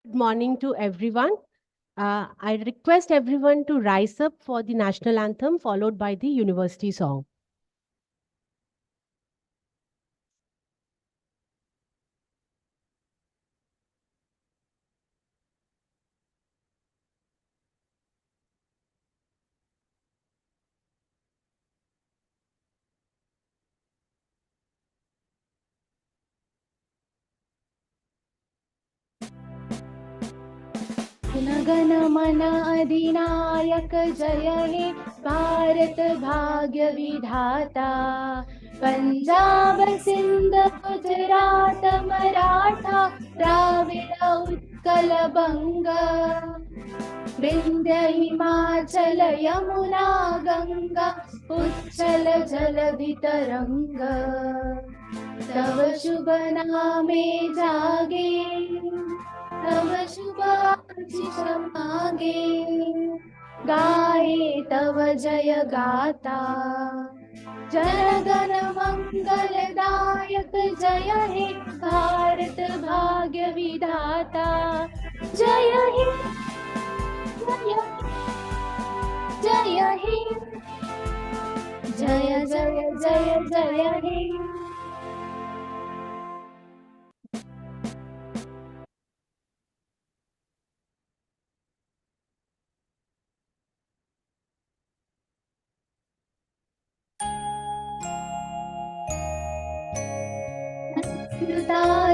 Good morning to everyone. I request everyone to rise up for the national anthem followed by the university song. गण मन अधिनायक जय हे भारत भाग्य विधाता। पंजाब सिंध गुजरात मराठा द्राविड़ उत्कल बंग। विंध्य हिमाचल यमुना गंगा उच्चल जलधि तरंग। तव शुभ नामे जागे तव शुभ आशीष मांगे। गाए तव जय गाता जन गण मंगलदायक जय हे भारत भाग्य विधाता। जय हे जय हे जय जय जय जय हे।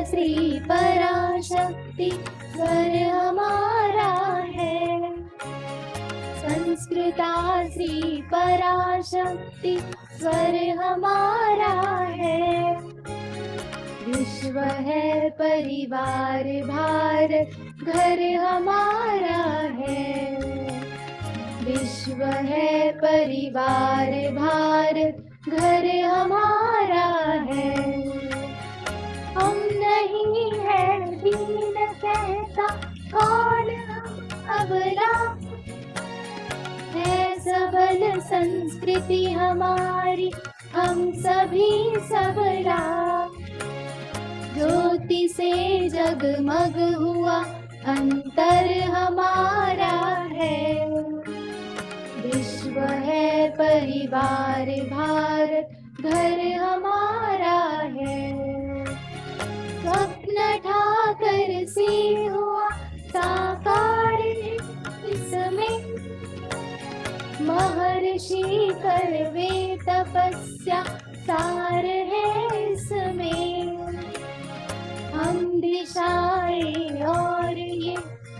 श्री पराशक्ति स्वर हमारा है। संस्कृता श्री पराशक्ति स्वर हमारा है। विश्व है परिवार भारत घर हमारा है। विश्व है परिवार भारत घर हमारा है। हम नहीं है दीन कहता कौन अबला है। सबल संस्कृति हमारी हम सभी सबला। ज्योति से जगमग हुआ अंतर हमारा है। विश्व है परिवार भारत घर हमारा है। स्वप्न ठाकर से हुआ साकार इसमें। महर्षि करवे तपस्या सार है इसमें। हम दिशाएं और ये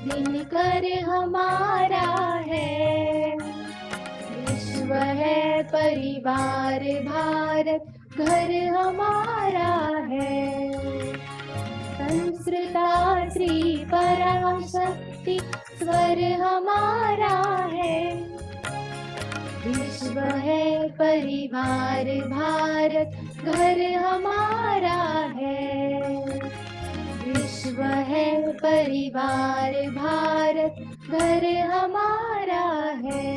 दिनकर हमारा है। विश्व है परिवार भारत घर हमारा है। संस्कृता श्री पराशक्ति स्वर हमारा है। विश्व है परिवार भारत घर हमारा है। विश्व है परिवार भारत घर हमारा है।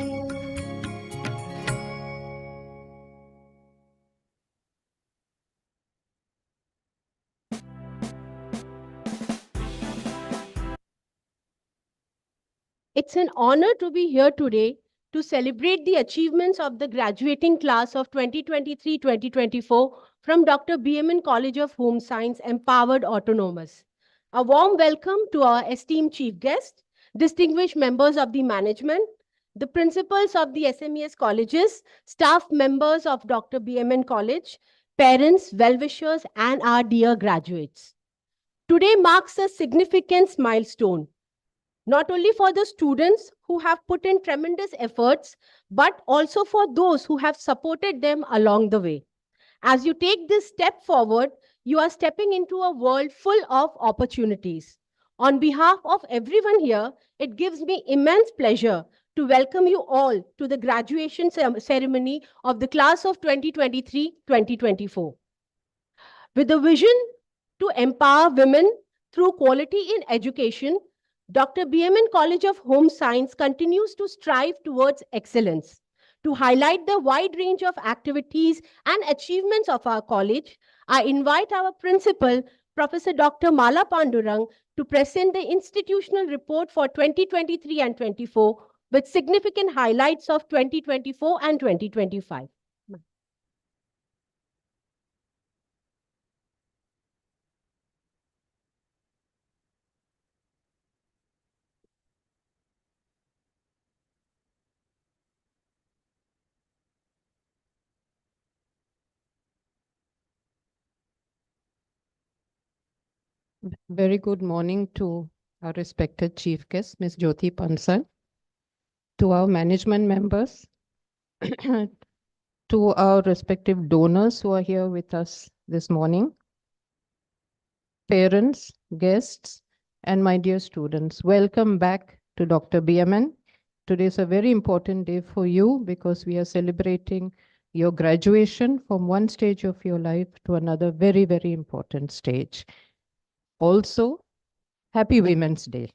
It's an honor to be here today to celebrate the achievements of the graduating class of 2023-2024 from Dr. BMN College of Home Science, Empowered Autonomous. A warm welcome to our esteemed chief guest, distinguished members of the management, the principals of the SMES colleges, staff members of Dr. BMN College, parents, well-wishers, and our dear graduates. Today marks a significant milestone, not only for the students who have put in tremendous efforts, but also for those who have supported them along the way. As you take this step forward, you are stepping into a world full of opportunities. On behalf of everyone here, it gives me immense pleasure to welcome you all to the graduation ceremony of the class of 2023-2024. With a vision to empower women through quality in education, Dr. BMN College of Home Science continues to strive towards excellence. To highlight the wide range of activities and achievements of our college, I invite our principal, Professor Dr. Mala Pandurang to present the institutional report for 2023 and 24 with significant highlights of 2024 and 2025. Very good morning to our respected chief guest, Ms. Jyoti Pansal, to our management members, to our respective donors who are here with us this morning, parents, guests, and my dear students. Welcome back to Dr. BMN. Today is a very important day for you because we are celebrating your graduation from one stage of your life to another very, very important stage. Also, Happy Women's Day.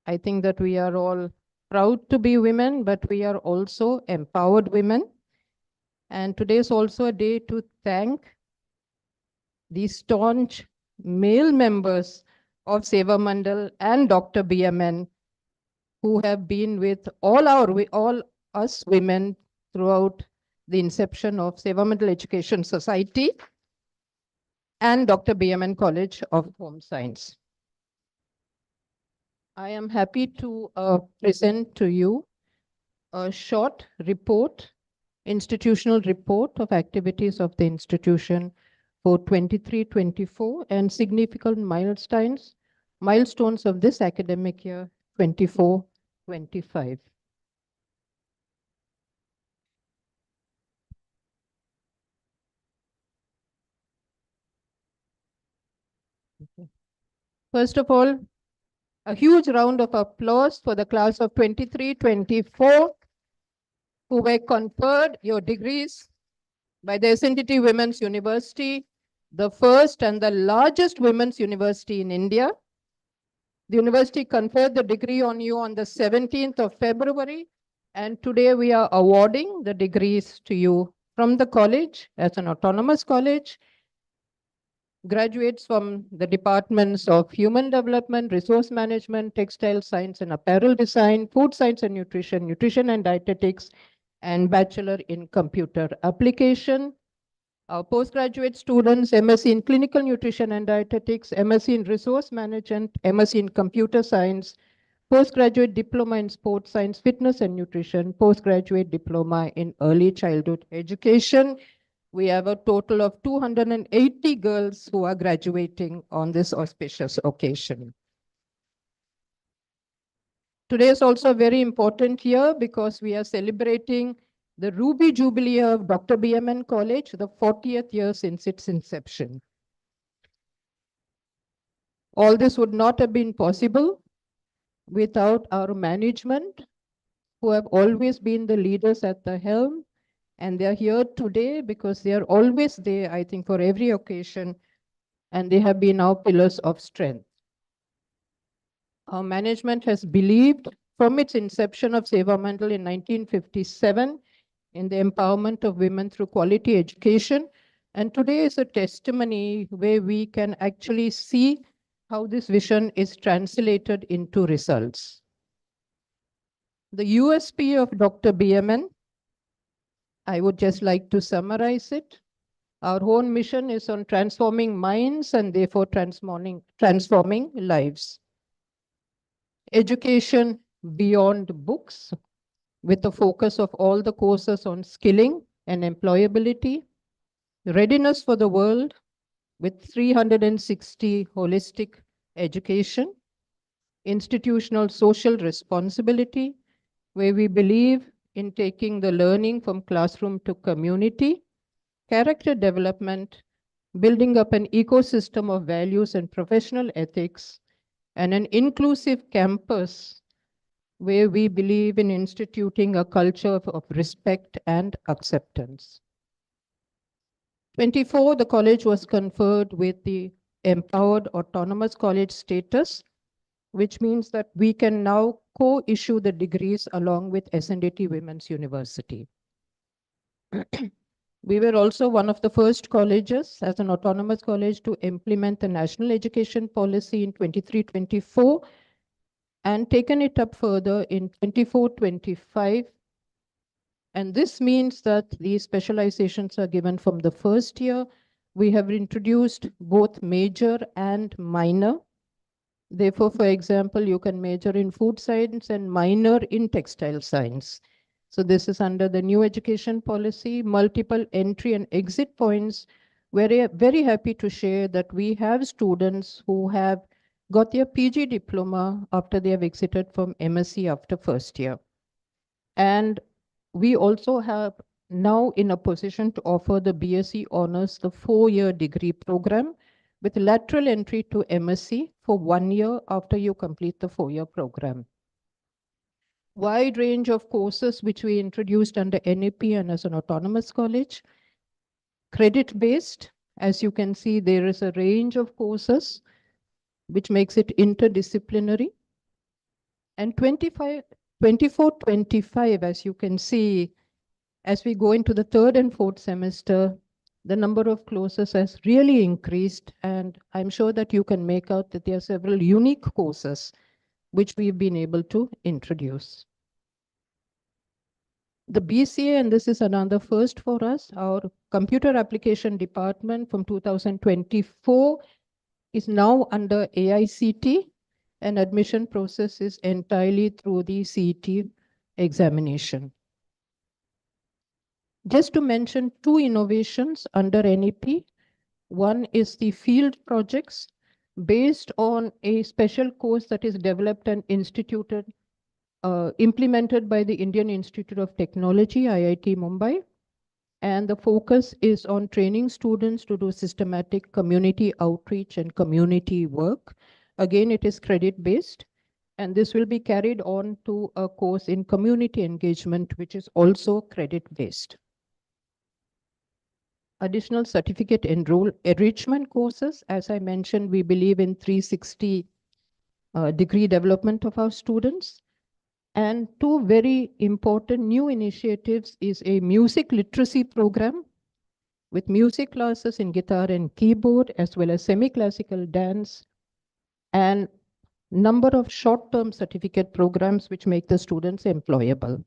I think that we are all proud to be women, but we are also empowered women. And today is also a day to thank the staunch male members of Seva Mandal and Dr. BMN who have been with all us women throughout the inception of Seva Mandal Education Society and Dr. BMN College of Home Science. I am happy to present to you a short report, institutional report of activities of the institution for 23-24 and significant milestones of this academic year 24-25. First of all, a huge round of applause for the class of 23-24 who were conferred your degrees by the SNDT Women's University, the first and the largest women's university in India. The university conferred the degree on you on the 17th of February, and today we are awarding the degrees to you from the college as an autonomous college. Graduates from the departments of Human Development, Resource Management, Textile Science and Apparel Design, Food Science and Nutrition, Nutrition and Dietetics, and Bachelor in Computer Application. Our postgraduate students, MSc in Clinical Nutrition and Dietetics, MSc in Resource Management, MSc in Computer Science, postgraduate diploma in Sports Science, Fitness and Nutrition, postgraduate diploma in Early Childhood Education. We have a total of 280 girls who are graduating on this auspicious occasion. Today is also a very important year because we are celebrating the Ruby Jubilee of Dr. BMN College, the 40th year since its inception. All this would not have been possible without our management, who have always been the leaders at the helm. And they're here today because they are always there, I think, for every occasion. And they have been our pillars of strength. Our management has believed from its inception of Seva Mandal in 1957 in the empowerment of women through quality education. And today is a testimony where we can actually see how this vision is translated into results. The USP of Dr. BMN, I would just like to summarize it. Our own mission is on transforming minds and therefore transforming lives. Education beyond books, with a focus of all the courses on skilling and employability, readiness for the world with 360 holistic education, institutional social responsibility, where we believe in taking the learning from classroom to community, character development, building up an ecosystem of values and professional ethics, and an inclusive campus where we believe in instituting a culture of respect and acceptance. 24, the college was conferred with the Empowered Autonomous College status, which means that we can now co-issue the degrees along with SNDT Women's University. We were also one of the first colleges as an autonomous college to implement the national education policy in 23-24 and taken it up further in 24-25. And this means that these specializations are given from the first year. We have introduced both major and minor. Therefore, for example, you can major in food science and minor in textile science. So this is under the new education policy, multiple entry and exit points. We're very happy to share that we have students who have got their PG diploma after they have exited from MSc after first year. And we also have now in a position to offer the BSc honors, the 4-year degree program with lateral entry to MSc for 1 year after you complete the 4-year program. Wide range of courses which we introduced under NAP and as an autonomous college. Credit-based, as you can see, there is a range of courses which makes it interdisciplinary. And 24-25, as you can see, as we go into the 3rd and 4th semester, the number of courses has really increased, and I'm sure that you can make out that there are several unique courses which we've been able to introduce. The BCA, and this is another first for us, our computer application department from 2024 is now under AICT, and admission process is entirely through the CET examination. Just to mention 2 innovations under NEP. One is the field projects based on a special course that is developed and instituted, implemented by the Indian Institute of Technology, IIT Mumbai. And the focus is on training students to do systematic community outreach and community work. Again, it is credit-based, and this will be carried on to a course in community engagement, which is also credit-based. Additional certificate enrichment courses. As I mentioned, we believe in 360 degree development of our students. And 2 very important new initiatives is a music literacy program with music classes in guitar and keyboard, as well as semi-classical dance, and number of short-term certificate programs which make the students employable.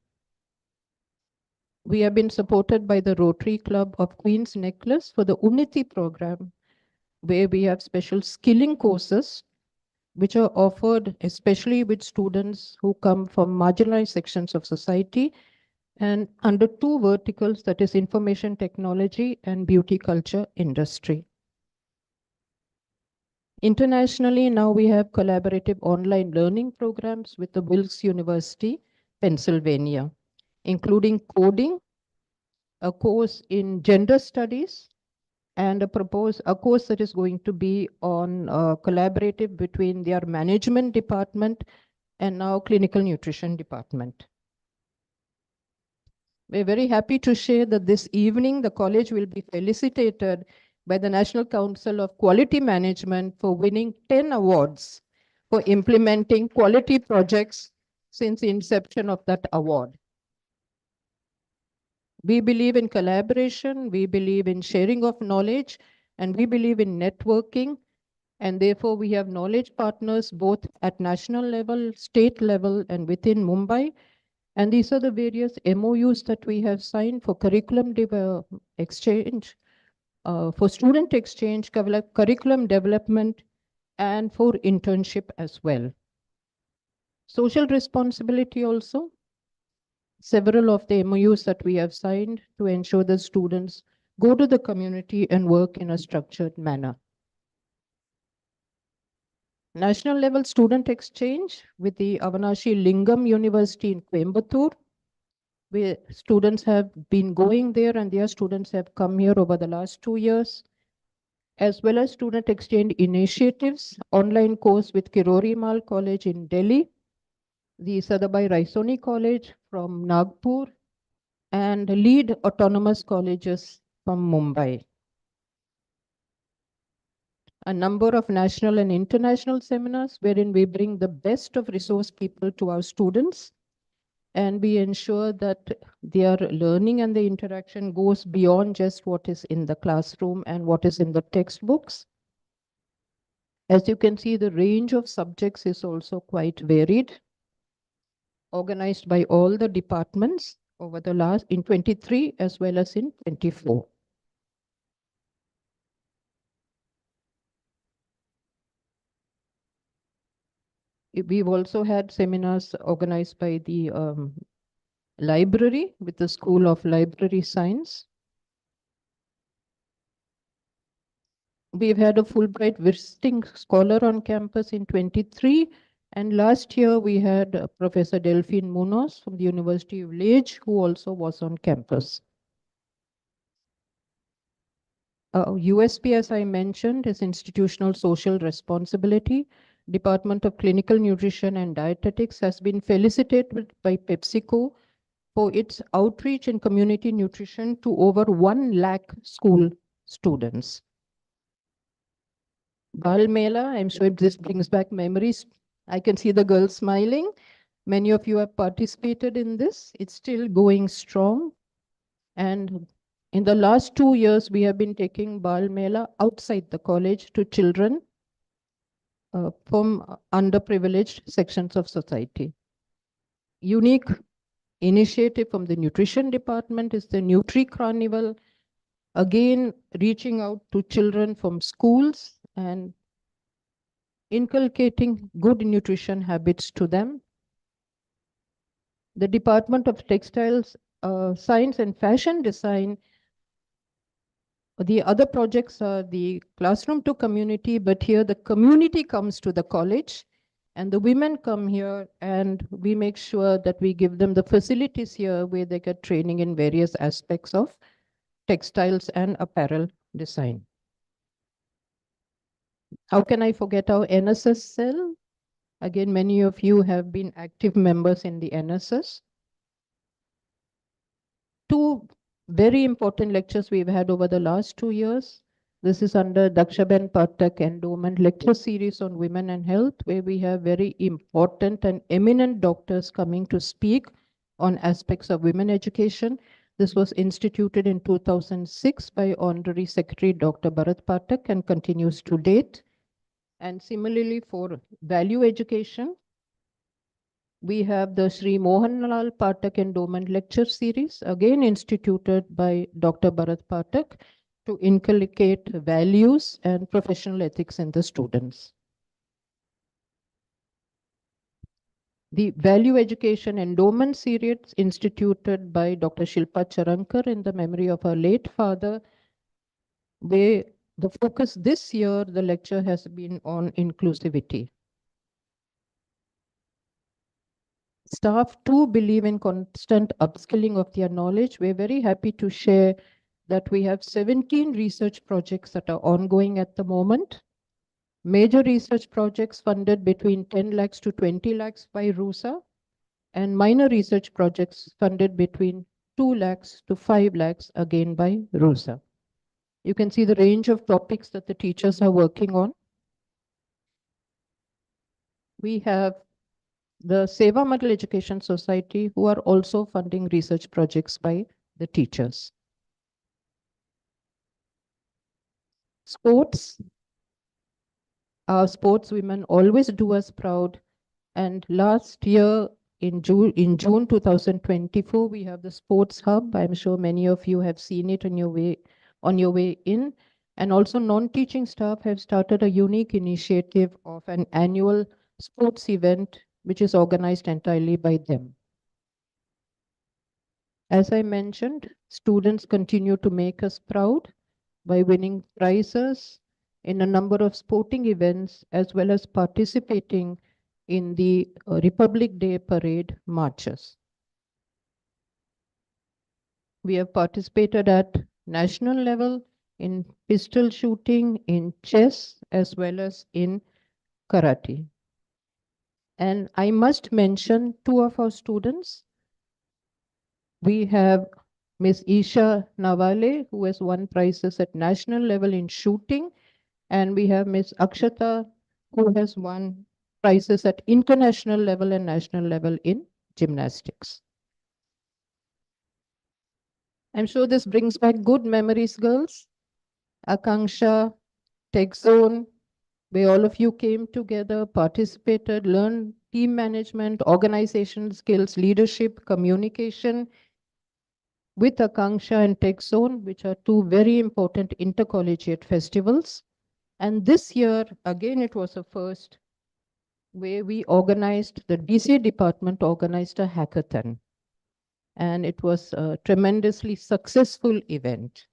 We have been supported by the Rotary Club of Queen's Necklace for the Unnati program, where we have special skilling courses which are offered especially with students who come from marginalized sections of society, and under 2 verticals, that is information technology and beauty culture industry. Internationally, now we have collaborative online learning programs with the Wilkes University, Pennsylvania, including coding, a course in gender studies, and a course that is going to be on collaborative between their management department and now clinical nutrition department. We're very happy to share that this evening the college will be felicitated by the National Council of Quality Management for winning 10 awards for implementing quality projects since the inception of that award. We believe in collaboration, we believe in sharing of knowledge, and we believe in networking. And therefore, we have knowledge partners both at national level, state level, and within Mumbai. And these are the various MOUs that we have signed for curriculum exchange, for student exchange, curriculum development, and for internship as well. Social responsibility also. Several of the MOUs that we have signed to ensure that students go to the community and work in a structured manner. National level student exchange with the Avanashi Lingam University in Coimbatore, where students have been going there and their students have come here over the last 2 years, as well as student exchange initiatives, online course with Kirori Mal College in Delhi, the Sadabai Raisoni College from Nagpur, and lead autonomous colleges from Mumbai. A number of national and international seminars wherein we bring the best of resource people to our students. and we ensure that their learning and the interaction goes beyond just what is in the classroom and what is in the textbooks. As you can see, the range of subjects is also quite varied, organized by all the departments over the last in 23 as well as in 24. We've also had seminars organized by the library with the School of Library Science. We've had a Fulbright visiting scholar on campus in 23. And last year we had Professor Delphine Munoz from the University of Liège, who also was on campus. USP, as I mentioned, is Institutional Social Responsibility. Department of Clinical Nutrition and Dietetics has been felicitated by PepsiCo for its outreach in community nutrition to over 1 lakh school students. Bal Mela, I'm sure this brings back memories. I can see the girls smiling. Many of you have participated in this. It's still going strong. And in the last 2 years, we have been taking Bal Mela outside the college to children from underprivileged sections of society. Unique initiative from the nutrition department is the Nutri Carnival, again reaching out to children from schools and inculcating good nutrition habits to them. The Department of Textiles, Science and Fashion Design, the other projects are the classroom to community, but here the community comes to the college and the women come here and we make sure that we give them the facilities here where they get training in various aspects of textiles and apparel design. How can I forget our NSS cell? Again, many of you have been active members in the NSS. 2 very important lectures we've had over the last 2 years. This is under Dakshaben Pathak Endowment Lecture Series on Women and Health, where we have very important and eminent doctors coming to speak on aspects of women education. This was instituted in 2006 by Honorary Secretary Dr. Bharat Pathak and continues to date. And similarly for value education, we have the Sri Mohanlal Pathak Endowment Lecture Series, again instituted by Dr. Bharat Pathak to inculcate values and professional ethics in the students. The Value Education Endowment Series instituted by Dr. Shilpa Charankar in the memory of her late father, where the focus this year, the lecture has been on inclusivity. Staff too believe in constant upskilling of their knowledge. We're very happy to share that we have 17 research projects that are ongoing at the moment. Major research projects funded between 10 lakhs to 20 lakhs by RUSA, and minor research projects funded between 2 lakhs to 5 lakhs again by RUSA. You can see the range of topics that the teachers are working on. We have the Seva Model Education Society, who are also funding research projects by the teachers. Sports. Our sports women always do us proud. And last year, in June 2024, we have the Sports Hub. I'm sure many of you have seen it on your way in. And also non-teaching staff have started a unique initiative of an annual sports event, which is organized entirely by them. As I mentioned, students continue to make us proud by winning prizes in a number of sporting events, as well as participating in the Republic Day parade marches. We have participated at national level in pistol shooting, in chess, as well as in karate. And I must mention 2 of our students. We have Miss Isha Nawale, who has won prizes at national level in shooting. And we have Miss Akshata, who has won prizes at international level and national level in gymnastics. I'm sure this brings back good memories, girls. Akanksha, Tech Zone, where all of you came together, participated, learned team management, organization skills, leadership, communication with Akanksha and Tech Zone, which are two very important intercollegiate festivals. And this year, again, it was a first where we organized, the DC department organized a hackathon. And it was a tremendously successful event.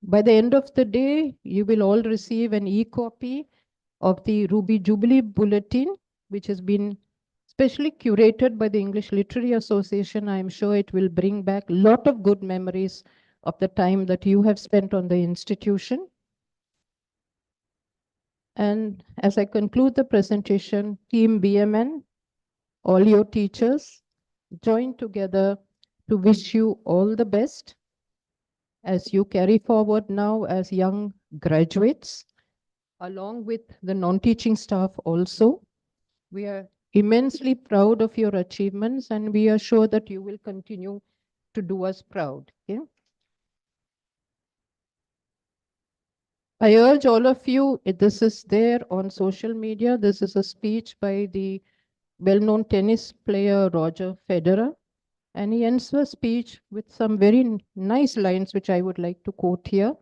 By the end of the day, you will all receive an e-copy of the Ruby Jubilee Bulletin, which has been specially curated by the English Literary Association. I am sure it will bring back a lot of good memories of the time that you have spent on the institution. And as I conclude the presentation, Team BMN, all your teachers, join together to wish you all the best as you carry forward now as young graduates, along with the non-teaching staff also. We are immensely proud of your achievements, and we are sure that you will continue to do us proud. Okay? I urge all of you, this is there on social media. This is a speech by the well-known tennis player Roger Federer. And he ends the speech with some very nice lines, which I would like to quote here.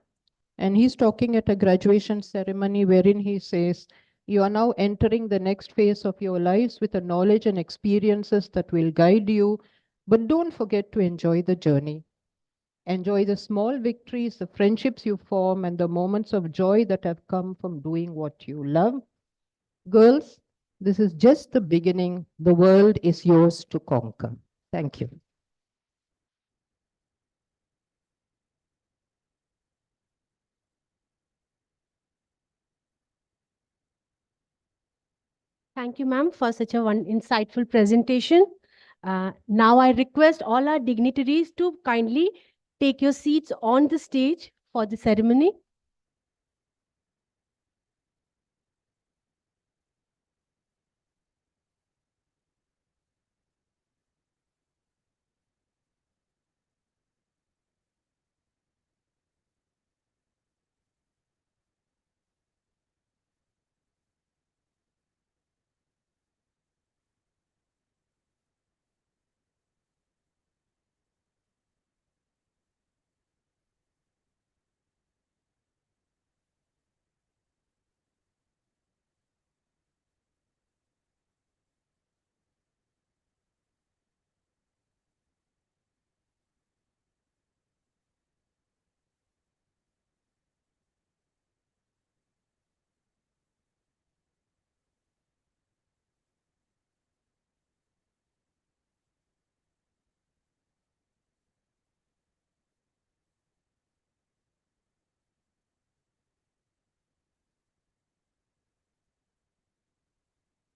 And he's talking at a graduation ceremony wherein he says, you are now entering the next phase of your lives with the knowledge and experiences that will guide you. But don't forget to enjoy the journey. Enjoy the small victories, the friendships you form, and the moments of joy that have come from doing what you love. Girls, this is just the beginning. The world is yours to conquer. Thank you. Thank you, ma'am, for such a insightful presentation. Now I request all our dignitaries to kindly take your seats on the stage for the ceremony.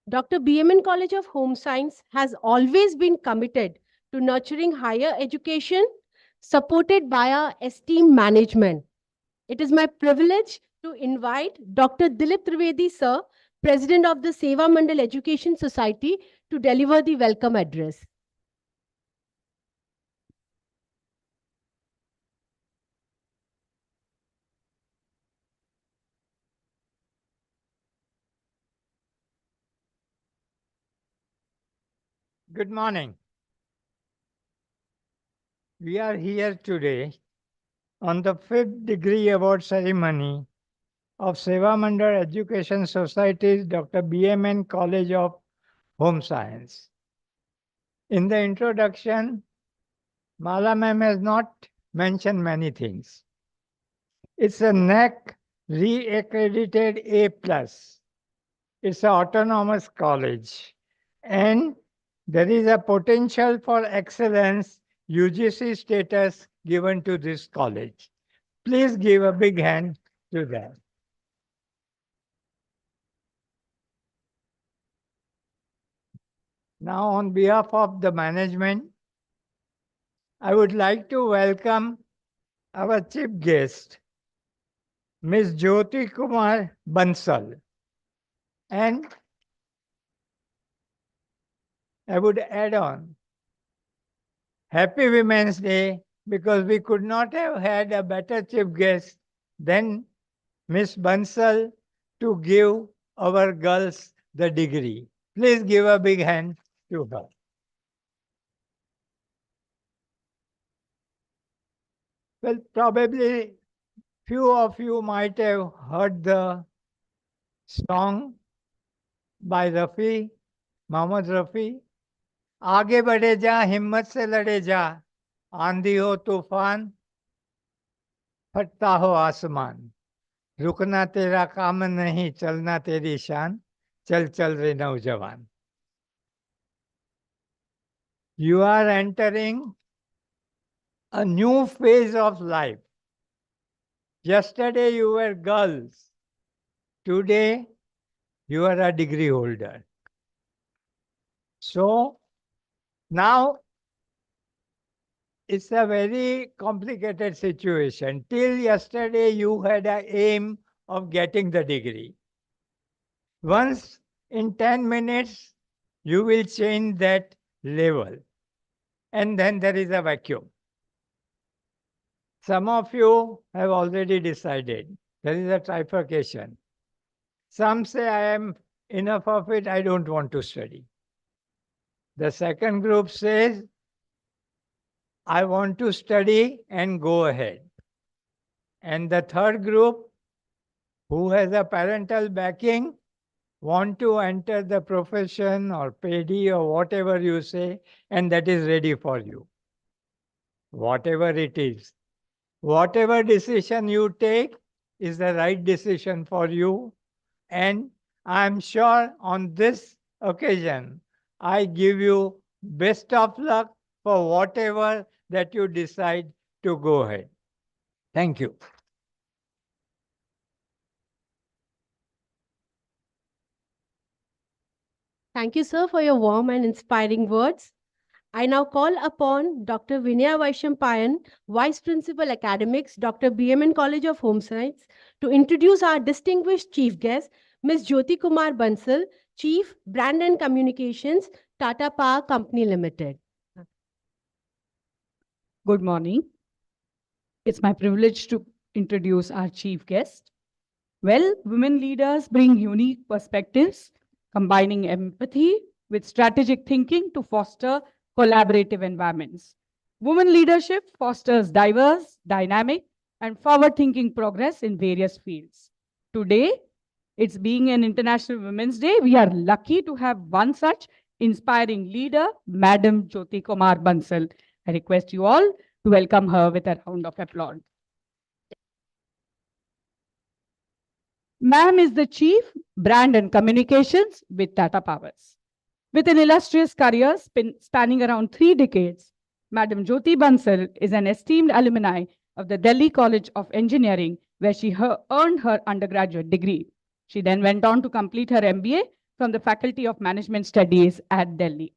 Dr. BMN College of Home Science has always been committed to nurturing higher education supported by our esteemed management. It is my privilege to invite Dr. Dilip Trivedi, sir, President of the Seva Mandal Education Society, to deliver the welcome address. Good morning. We are here today on the 5th degree award ceremony of Seva Mandal Education Society's Dr. BMN College of Home Science. In the introduction, Mala ma'am has not mentioned many things. It's a NAC re-accredited A+. It's an autonomous college. And there is a potential for excellence UGC status given to this college. Please give a big hand to that. Now, on behalf of the management, I would like to welcome our chief guest, Ms. Jyoti Kumar Bansal. And I would add on Happy Women's Day, because we could not have had a better chief guest than Miss Bansal to give our girls the degree. Please give a big hand to her. Well, probably few of you might have heard the song by Rafi, Mohammed Rafi. आगे बढ़े जा, हिम्मत से लड़े जा, आंधी हो तूफान, फटता हो आसमान, रुकना तेरा काम नहीं, चलना तेरी शान, चल चल रे नौजवान. You are entering a new phase of life. Yesterday you were girls. Today you are a degree holder. So now it's a very complicated situation. Till yesterday you had an aim of getting the degree. Once in 10 minutes you will change that level, and then there is a vacuum. Some of you have already decided. There is a trifurcation. Some say, I am enough of it, I don't want to study. The second group says, I want to study and go ahead. And the third group, who has a parental backing, want to enter the profession or PD or whatever you say, and that is ready for you. Whatever it is. Whatever decision you take is the right decision for you. And I'm sure on this occasion, I give you best of luck for whatever that you decide to go ahead. Thank you. Thank you, sir, for your warm and inspiring words. I now call upon Dr. Vinaya Vaishampayan, Vice Principal Academics, Dr. BMN College of Home Science, to introduce our distinguished chief guest, Ms. Jyoti Kumar Bansal, Chief Brand and Communications, Tata Power Company Limited. Good morning. It's my privilege to introduce our chief guest. Well, women leaders bring unique perspectives, combining empathy with strategic thinking to foster collaborative environments. Women leadership fosters diverse, dynamic, and forward-thinking progress in various fields. Today, it's being an International Women's Day, we are lucky to have one such inspiring leader, Madam Jyoti Kumar Bansal. I request you all to welcome her with a round of applause. Ma'am is the Chief Brand and Communications with Tata Powers. With an illustrious career spanning around 3 decades, Madam Jyoti Bansal is an esteemed alumni of the Delhi College of Engineering, where she earned her undergraduate degree. She then went on to complete her MBA from the Faculty of Management Studies at Delhi.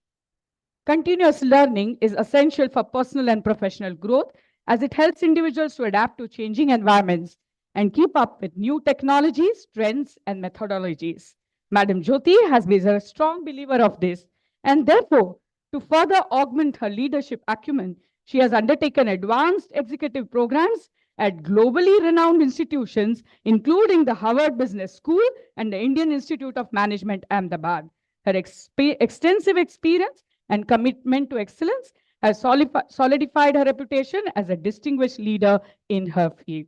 Continuous learning is essential for personal and professional growth, as it helps individuals to adapt to changing environments and keep up with new technologies, trends, and methodologies. Madam Jyoti has been a strong believer of this, and therefore, to further augment her leadership acumen, she has undertaken advanced executive programs at globally renowned institutions, including the Harvard Business School and the Indian Institute of Management, Ahmedabad. Her extensive experience and commitment to excellence has solidified her reputation as a distinguished leader in her field.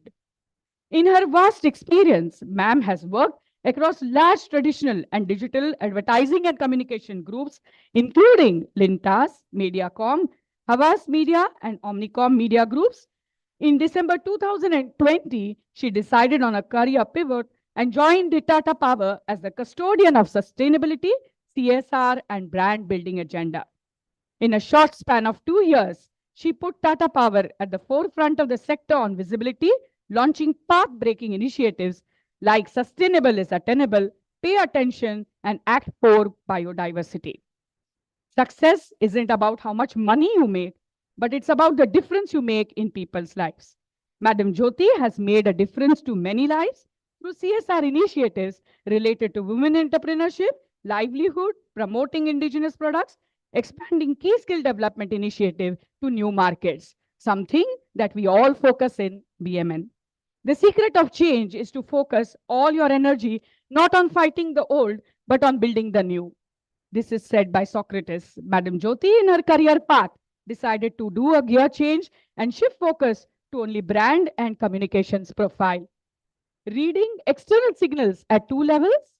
In her vast experience, ma'am has worked across large traditional and digital advertising and communication groups, including Lintas, Mediacom, Havas Media, and Omnicom Media Groups. In December 2020, she decided on a career pivot and joined the Tata Power as the custodian of sustainability, CSR, and brand building agenda. In a short span of 2 years, she put Tata Power at the forefront of the sector on visibility, launching path-breaking initiatives like Sustainable is Attainable, Pay Attention, and Act for Biodiversity. Success isn't about how much money you make, but it's about the difference you make in people's lives. Madam Jyoti has made a difference to many lives through CSR initiatives related to women entrepreneurship, livelihood, promoting indigenous products, expanding key skill development initiative to new markets, something that we all focus in BMN. The secret of change is to focus all your energy not on fighting the old, but on building the new. This is said by Socrates. Madam Jyoti, in her career path, decided to do a gear change and shift focus to only brand and communications profile. Reading external signals at two levels,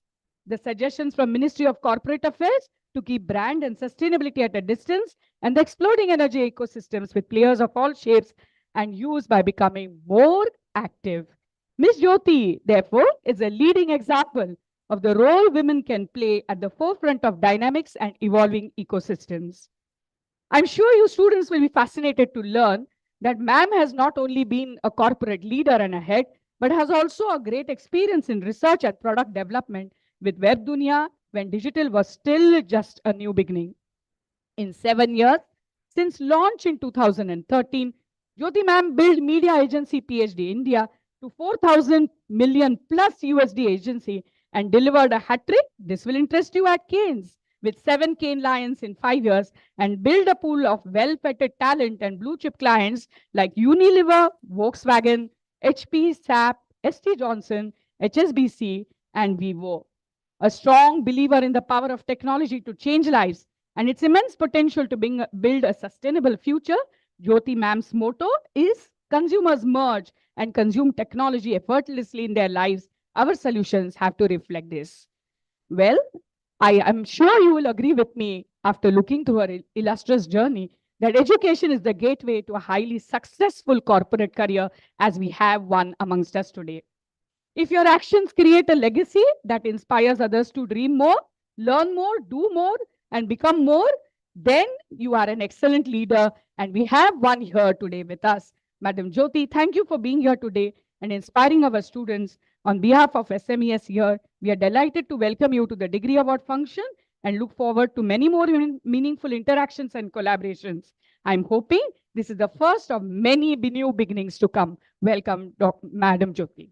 the suggestions from Ministry of Corporate Affairs to keep brand and sustainability at a distance, and the exploding energy ecosystems with players of all shapes and use by becoming more active. Ms. Jyoti, therefore, is a leading example of the role women can play at the forefront of dynamics and evolving ecosystems. I'm sure you students will be fascinated to learn that ma'am has not only been a corporate leader and a head, but has also a great experience in research and product development with Web Dunia when digital was still just a new beginning. In 7 years, since launch in 2013, Jyoti ma'am built media agency PhD India to 4,000 million plus USD agency and delivered a hat trick. This will interest you at Canes with 7 Cane Lions in 5 years and build a pool of well-petted talent and blue chip clients like Unilever, Volkswagen, HP, SAP, ST Johnson, HSBC, and Vivo. A strong believer in the power of technology to change lives and its immense potential to build a sustainable future, Jyoti ma'am's motto is consumers merge and consume technology effortlessly in their lives. Our solutions have to reflect this. Well, I am sure you will agree with me after looking through her illustrious journey that education is the gateway to a highly successful corporate career as we have one amongst us today. If your actions create a legacy that inspires others to dream more, learn more, do more, and become more, then you are an excellent leader. And we have one here today with us. Madam Jyoti, thank you for being here today and inspiring our students. On behalf of SMES here, we are delighted to welcome you to the Degree Award function and look forward to many more meaningful interactions and collaborations. I'm hoping this is the first of many new beginnings to come. Welcome, Madam Jyoti.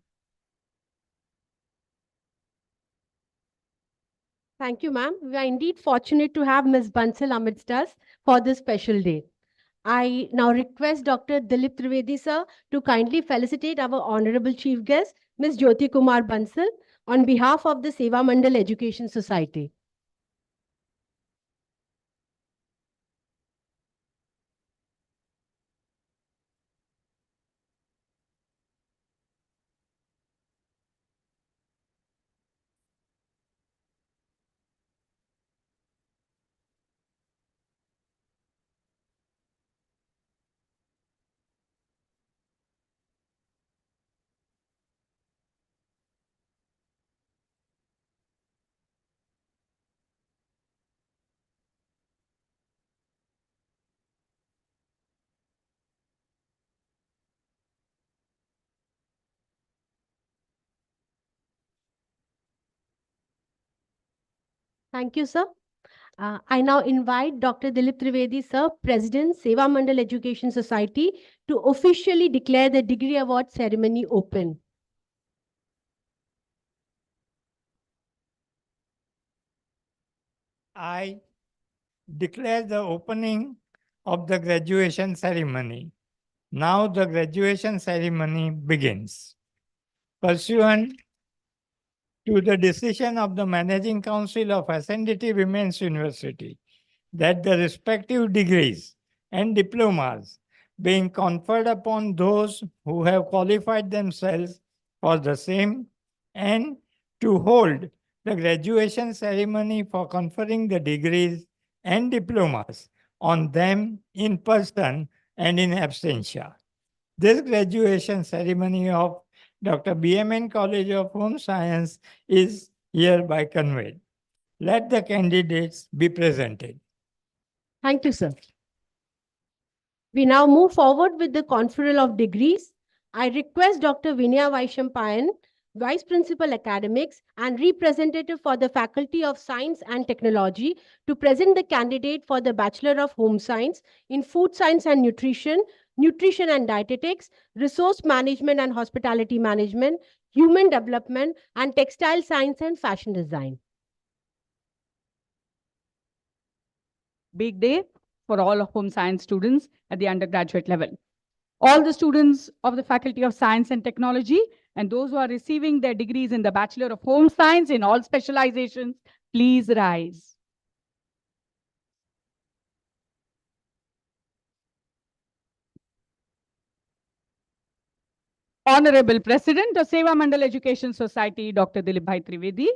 Thank you, ma'am. We are indeed fortunate to have Ms. Bansal amidst us for this special day. I now request Dr. Dilip Trivedi, sir, to kindly felicitate our honorable chief guest, Ms. Jyoti Kumar Bansal, on behalf of the Seva Mandal Education Society. Thank you, sir. I now invite Dr. Dilip Trivedi, sir, President, Seva Mandal Education Society, to officially declare the degree award ceremony open. I declare the opening of the graduation ceremony. Now the graduation ceremony begins. Pursuant to the decision of the Managing Council of Ascendity Women's University, that the respective degrees and diplomas being conferred upon those who have qualified themselves for the same and to hold the graduation ceremony for conferring the degrees and diplomas on them in person and in absentia. This graduation ceremony of Dr. BMN College of Home Science is hereby conveyed. Let the candidates be presented. Thank you, sir. We now move forward with the conferral of degrees. I request Dr. Vinaya Vaishampayan, Vice Principal Academics and representative for the Faculty of Science and Technology, to present the candidate for the Bachelor of Home Science in Food Science and Nutrition, Nutrition and Dietetics, Resource Management and Hospitality Management, Human Development, and Textile Science and Fashion Design. big day for all of home science students at the undergraduate level. All the students of the Faculty of Science and Technology and those who are receiving their degrees in the Bachelor of Home Science in all specializations, please rise. Honorable President of Seva Mandal Education Society, Dr. Dilip Bhai Trivedi,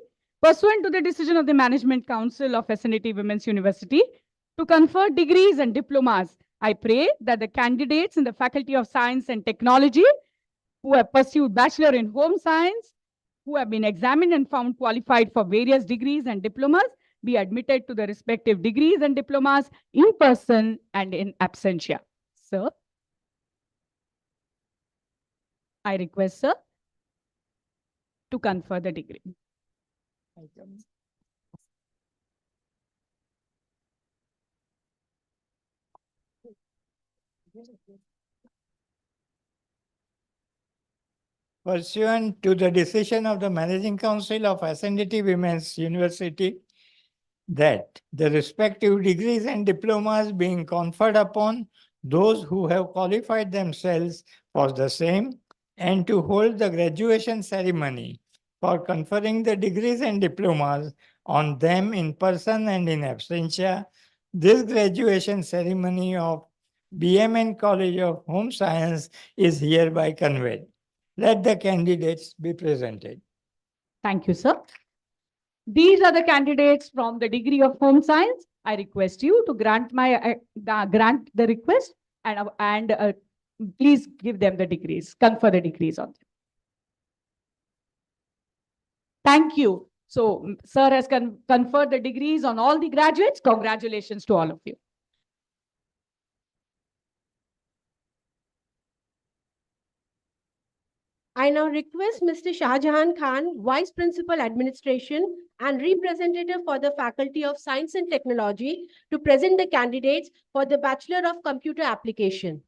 pursuant to the decision of the Management Council of SNT Women's University to confer degrees and diplomas, I pray that the candidates in the Faculty of Science and Technology who have pursued Bachelor in Home Science, who have been examined and found qualified for various degrees and diplomas, be admitted to the respective degrees and diplomas in person and in absentia. Sir, I request, sir, to confer the degree. Pursuant to the decision of the Managing Council of SNDT Women's University, that the respective degrees and diplomas being conferred upon those who have qualified themselves for the same and to hold the graduation ceremony for conferring the degrees and diplomas on them in person and in absentia, this graduation ceremony of BMN College of Home Science is hereby conveyed. Let the candidates be presented. Thank you, sir. These are the candidates from the degree of Home Science. I request you to grant grant the request and please give them the degrees, confer the degrees on them. Thank you. So, sir has conferred the degrees on all the graduates. Congratulations to all of you. I now request Mr. Shahjahan Khan, Vice Principal Administration and representative for the Faculty of Science and Technology, to present the candidates for the Bachelor of Computer Application.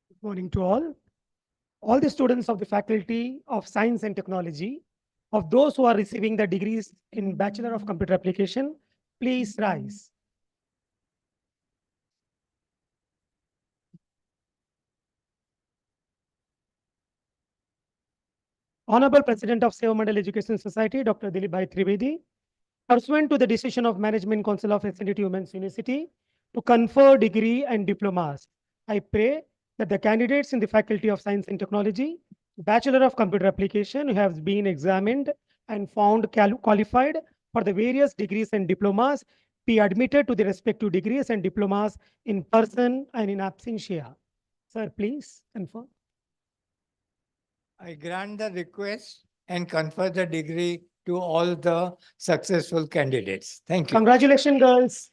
Good morning to all. All the students of the Faculty of Science and Technology, of those who are receiving the degrees in Bachelor of Computer Application, please rise. Honorable President of Seva Mandal Education Society, Dr. Dilip Bhai Trivedi, pursuant to the decision of Management Council of SNDT Women's University to confer degree and diplomas, I pray that the candidates in the Faculty of Science and Technology, Bachelor of Computer Application, who have been examined and found qualified for the various degrees and diplomas, be admitted to the respective degrees and diplomas in person and in absentia. Sir, please confirm. I grant the request and confer the degree to all the successful candidates. Thank you. Congratulations, girls.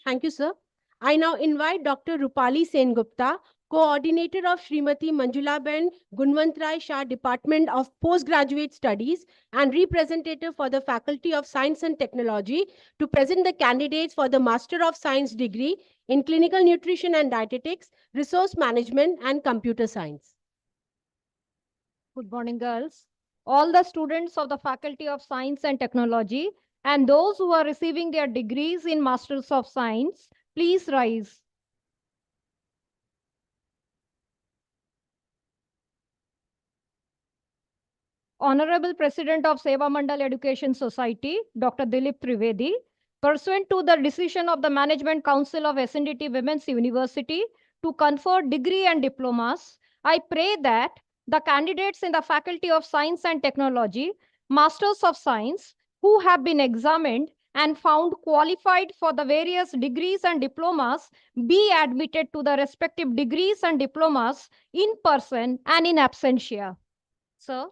Thank you, sir. I now invite Dr. Rupali Sengupta, Coordinator of Srimati Manjulaben Gunwantrai Shah Department of Postgraduate Studies and representative for the Faculty of Science and Technology, to present the candidates for the Master of Science degree in Clinical Nutrition and Dietetics, Resource Management and Computer Science. Good morning, girls. All the students of the Faculty of Science and Technology and those who are receiving their degrees in Masters of Science, please rise. Honorable President of Seva Mandal Education Society, Dr. Dilip Trivedi, pursuant to the decision of the Management Council of SNDT Women's University to confer degree and diplomas, I pray that the candidates in the Faculty of Science and Technology, Masters of Science, who have been examined and found qualified for the various degrees and diplomas, be admitted to the respective degrees and diplomas in person and in absentia. Sir.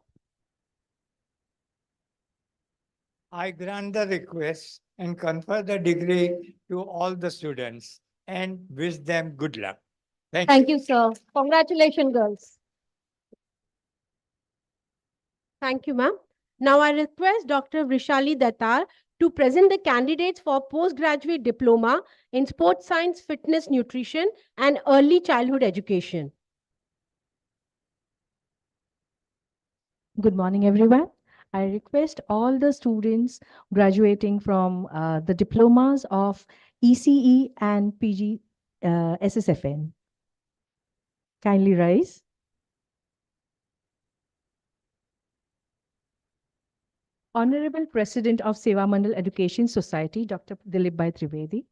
I grant the request and confer the degree to all the students and wish them good luck. Thank you, sir. Congratulations, girls. Thank you, ma'am. Now I request Dr. Vrishali Datar to present the candidates for postgraduate diploma in sports science, fitness, nutrition, and early childhood education. Good morning, everyone. I request all the students graduating from the diplomas of ECE and PG SSFN. Kindly rise. Honorable President of Seva Mandal Education Society, Dr. Dilip Bhai Trivedi.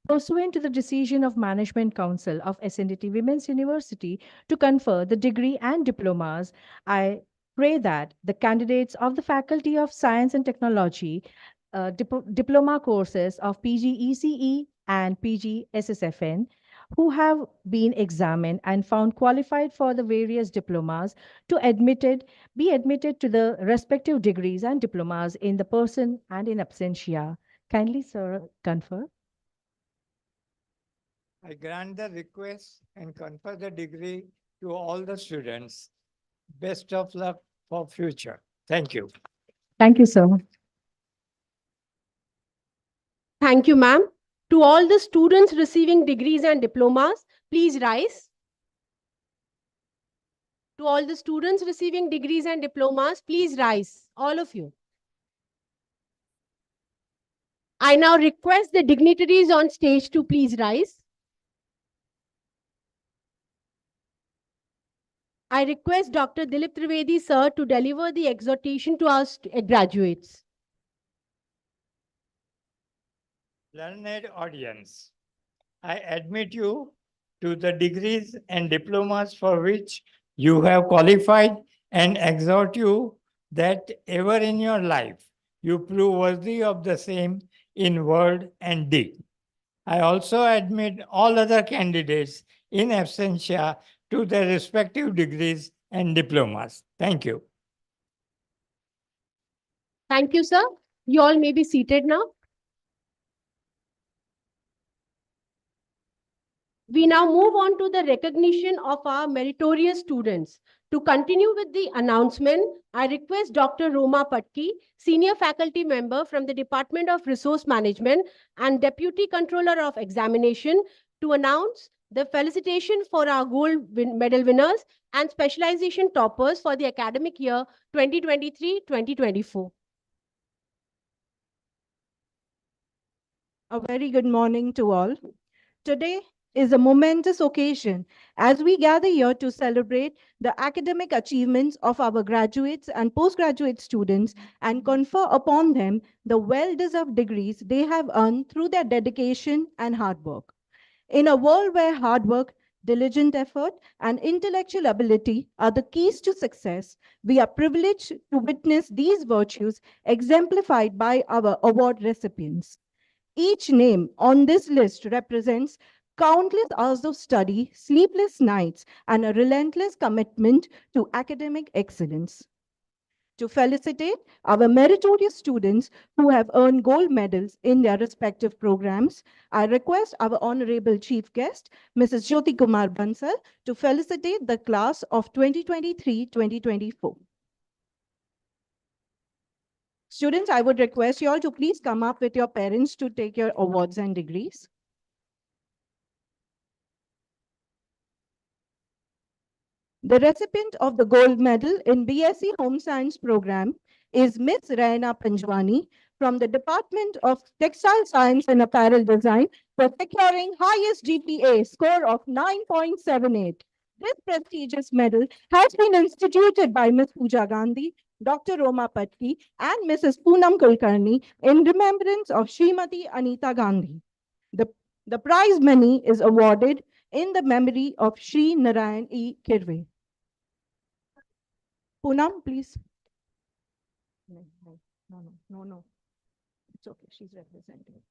Pursuant to the decision of Management Council of SNDT Women's University to confer the degree and diplomas, I pray that the candidates of the Faculty of Science and Technology diploma courses of PGECE and PGSSFN who have been examined and found qualified for the various diplomas be admitted to the respective degrees and diplomas in the person and in absentia. Kindly, sir, confer. I grant the request and confer the degree to all the students. Best of luck for future. Thank you. Thank you, sir. Thank you, ma'am. To all the students receiving degrees and diplomas, please rise. To all the students receiving degrees and diplomas, please rise, all of you. I now request the dignitaries on stage to please rise. I request Dr. Dilip Trivedi, sir, to deliver the exhortation to our graduates. Learned audience, I admit you to the degrees and diplomas for which you have qualified and exhort you that ever in your life you prove worthy of the same in word and deed. I also admit all other candidates in absentia to their respective degrees and diplomas. Thank you. Thank you, sir. You all may be seated now. We now move on to the recognition of our meritorious students. To continue with the announcement, I request Dr. Roma Patki, Senior Faculty Member from the Department of Resource Management and Deputy Controller of Examination, to announce the felicitation for our gold medal winners and specialization toppers for the academic year 2023-2024. A very good morning to all. Today is a momentous occasion as we gather here to celebrate the academic achievements of our graduates and postgraduate students and confer upon them the well-deserved degrees they have earned through their dedication and hard work. In a world where hard work, diligent effort, and intellectual ability are the keys to success, we are privileged to witness these virtues exemplified by our award recipients. Each name on this list represents countless hours of study, sleepless nights, and a relentless commitment to academic excellence. To felicitate our meritorious students who have earned gold medals in their respective programs, I request our Honorable Chief Guest, Mrs. Jyoti Kumar Bansal, to felicitate the class of 2023-2024. Students, I would request you all to please come up with your parents to take your awards and degrees. The recipient of the gold medal in BSc Home Science program is Ms. Raina Panjwani from the Department of Textile Science and Apparel Design for securing highest GPA score of 9.78. This prestigious medal has been instituted by Ms. Pooja Gandhi, Dr. Roma Patki, and Mrs. Poonam Kulkarni in remembrance of Srimati Anita Gandhi. The prize money is awarded in the memory of Sri Narayan E. Kirve. Poonam, please. No. It's okay. She's representing.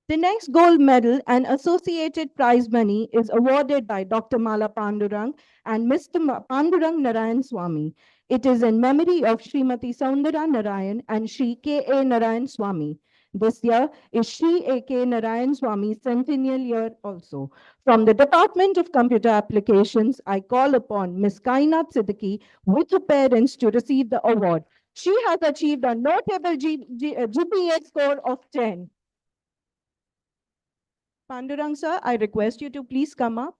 The next gold medal and associated prize money is awarded by Dr. Mala Pandurang and Mr. Pandurang Narayan Swami. It is in memory of Srimati Saundara Narayan and Shri K.A. Narayan Swami. This year is Shri A.K. Narayan Swami's centennial year also. From the Department of Computer Applications, I call upon Ms. Kainat Siddiqui with her parents to receive the award. She has achieved a notable GPA score of 10. Pandurang sir, I request you to please come up.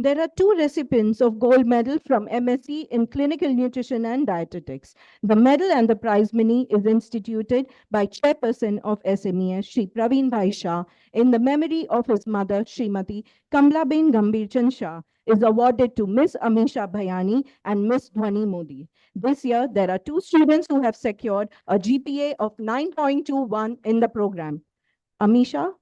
There are two recipients of gold medal from MSc in Clinical Nutrition and Dietetics. The medal and the prize money is instituted by Chairperson of SMES, Shri Praveen Bhai Shah, in the memory of his mother, Srimati Kamlaben Gambhir Shah, is awarded to Miss Amisha Bhayani and Miss Dhwani Modi. This year, there are two students who have secured a GPA of 9.21 in the program. Amisha,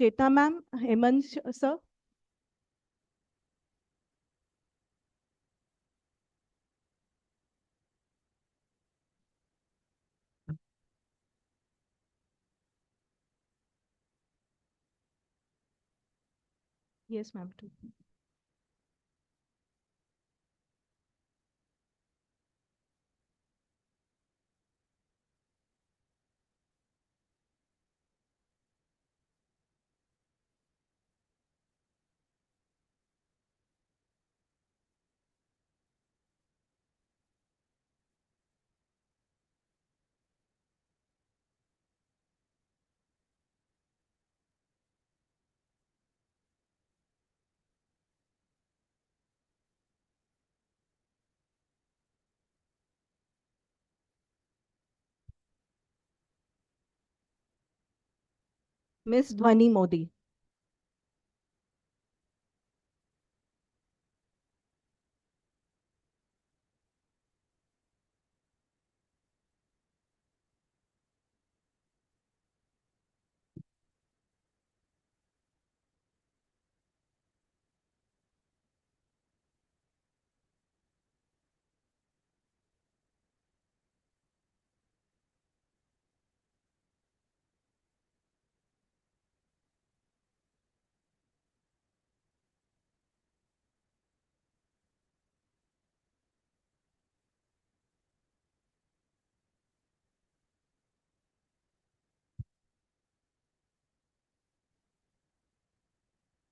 Cheta ma'am, Hemant sir. Yes, ma'am. Miss Dhwani Modi.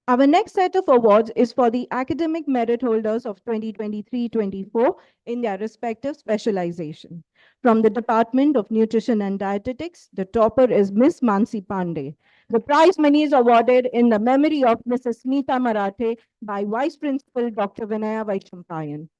Our next set of awards is for the academic merit holders of 2023-24 in their respective specialization. From the Department of Nutrition and Dietetics, the topper is Miss Mansi Pandey. The prize money is awarded in the memory of Mrs. Smita Marathe by Vice Principal Dr. Vinaya Vaishampayan.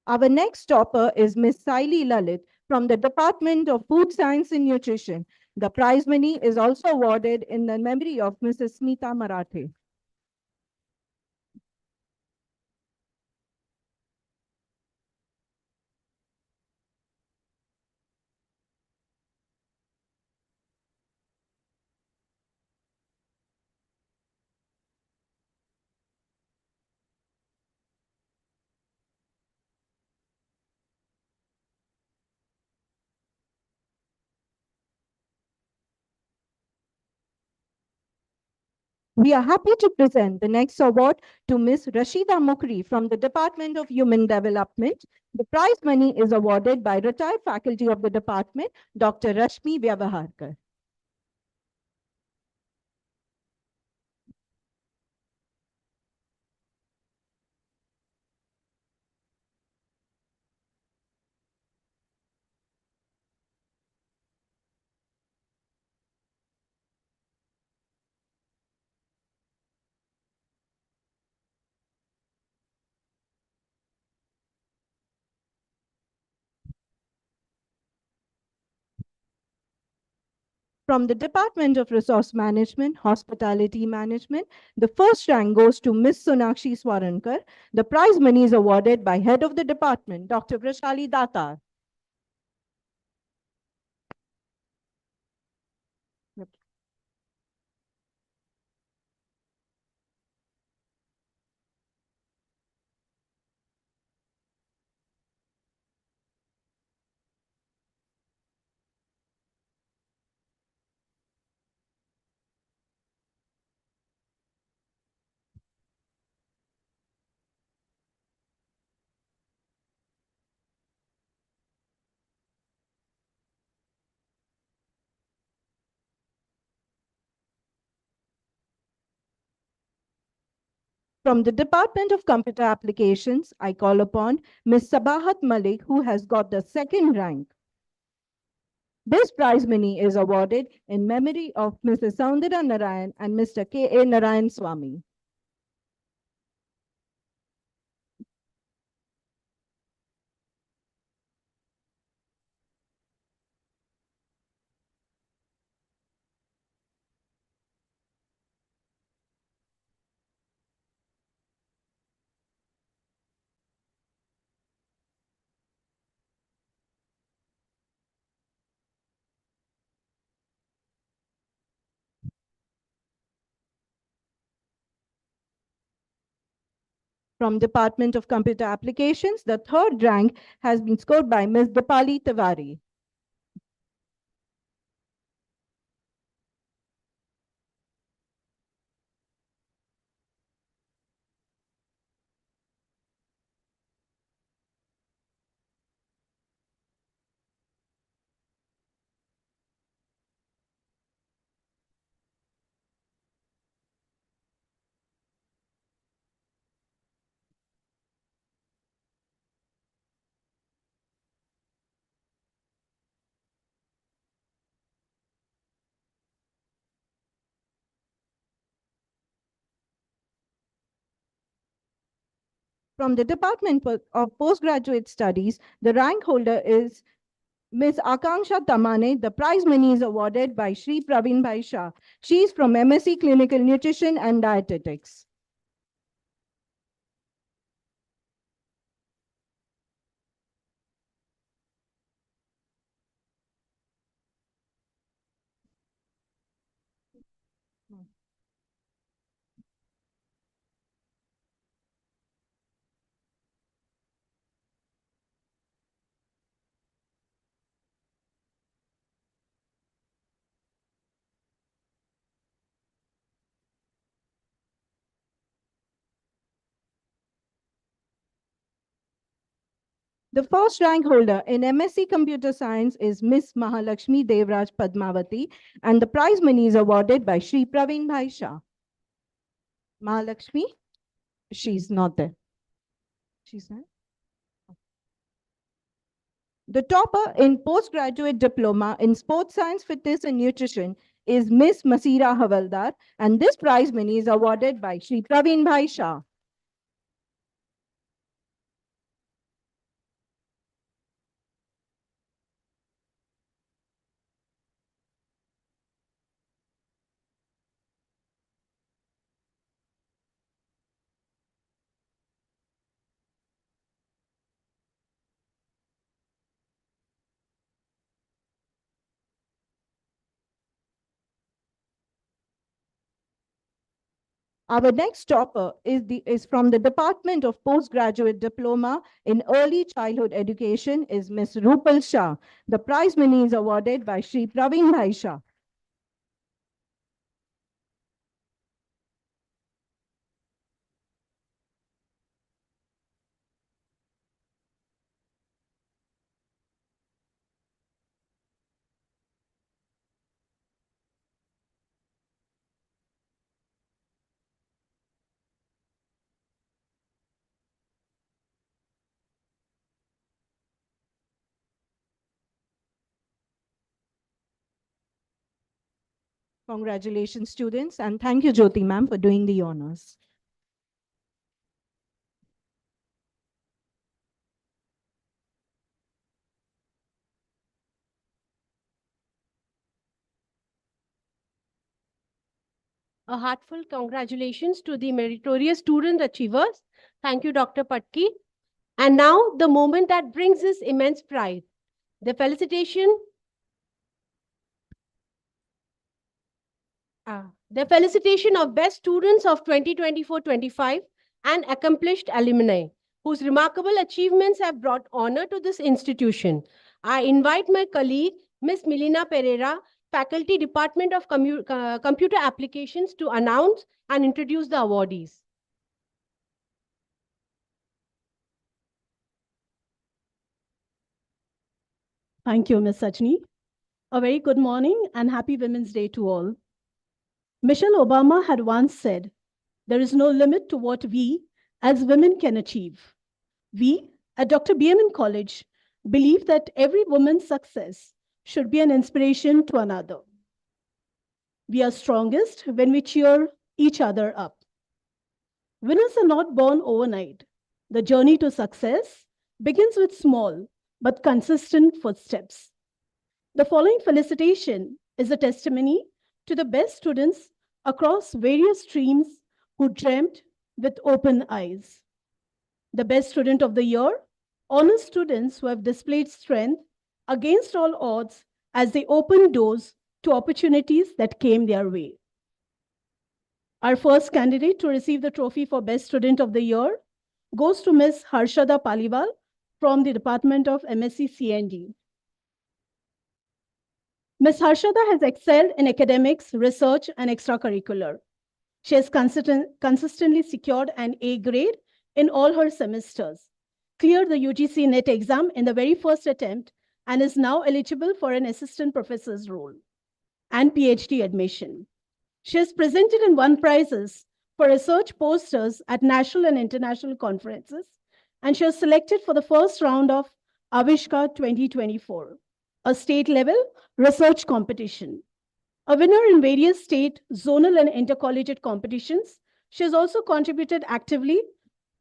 Our next topper is Miss Saili Lalit from the Department of Food Science and Nutrition. The prize money is also awarded in the memory of Mrs. Smita Marathe. We are happy to present the next award to Ms. Rashida Mukri from the Department of Human Development. The prize money is awarded by retired faculty of the department, Dr. Rashmi Vyavaharkar. From the Department of Resource Management, Hospitality Management, the first rank goes to Ms. Sonakshi Swarankar. The prize money is awarded by Head of the Department, Dr. Vrashali Datar. From the Department of Computer Applications, I call upon Ms. Sabahat Malik, who has got the second rank. This prize money is awarded in memory of Mrs. Soundara Narayan and Mr. K.A. Narayan Swami. From Department of Computer Applications, the third rank has been scored by Ms. Dipali Tiwari. From the Department of Postgraduate Studies, the rank holder is Ms. Akanksha Tamane. The prize money is awarded by Shri Praveen Bhai Shah. She is from MSc Clinical Nutrition and Dietetics. The first rank holder in MSc Computer Science is Miss Mahalakshmi Devraj Padmavati, and the prize money is awarded by Shri Praveen Bhai Shah. Mahalakshmi, she's not there. She's there. The topper in postgraduate diploma in sports science, fitness, and nutrition is Miss Masira Havaldar, and this prize money is awarded by Shri Praveen Bhai Shah. Our next topper is from the Department of Postgraduate Diploma in Early Childhood Education is Ms. Rupal Shah. The prize money is awarded by Shri Praveen Bhai Shah. Congratulations, students, and thank you, Jyoti ma'am, for doing the honors. A heartfelt congratulations to the meritorious student achievers. Thank you, Dr. Patki. And now the moment that brings us immense pride. The felicitation of best students of 2024-25 and accomplished alumni whose remarkable achievements have brought honor to this institution. I invite my colleague, Ms. Milena Pereira, Faculty Department of Computer Applications, to announce and introduce the awardees. Thank you, Ms. Sajni. A very good morning and happy Women's Day to all. Michelle Obama had once said, "There is no limit to what we as women can achieve." We at Dr. BMN College believe that every woman's success should be an inspiration to another. We are strongest when we cheer each other up. Winners are not born overnight. The journey to success begins with small but consistent footsteps. The following felicitation is a testimony to the best students across various streams who dreamt with open eyes. The best student of the year honors students who have displayed strength against all odds as they opened doors to opportunities that came their way. Our first candidate to receive the trophy for Best Student of the Year goes to Ms. Harshada Paliwal from the Department of MSc CND. Ms. Harshada has excelled in academics, research, and extracurricular. She has consistently secured an A grade in all her semesters, cleared the UGC NET exam in the very first attempt, and is now eligible for an assistant professor's role and PhD admission. She has presented and won prizes for research posters at national and international conferences, and she was selected for the first round of Avishka 2024, a state-level research competition. A winner in various state, zonal, and intercollegiate competitions, she has also contributed actively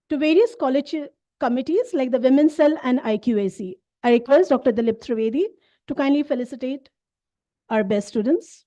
to various college committees like the Women's Cell and IQAC. I request Dr. Dilip Trivedi to kindly felicitate our best students.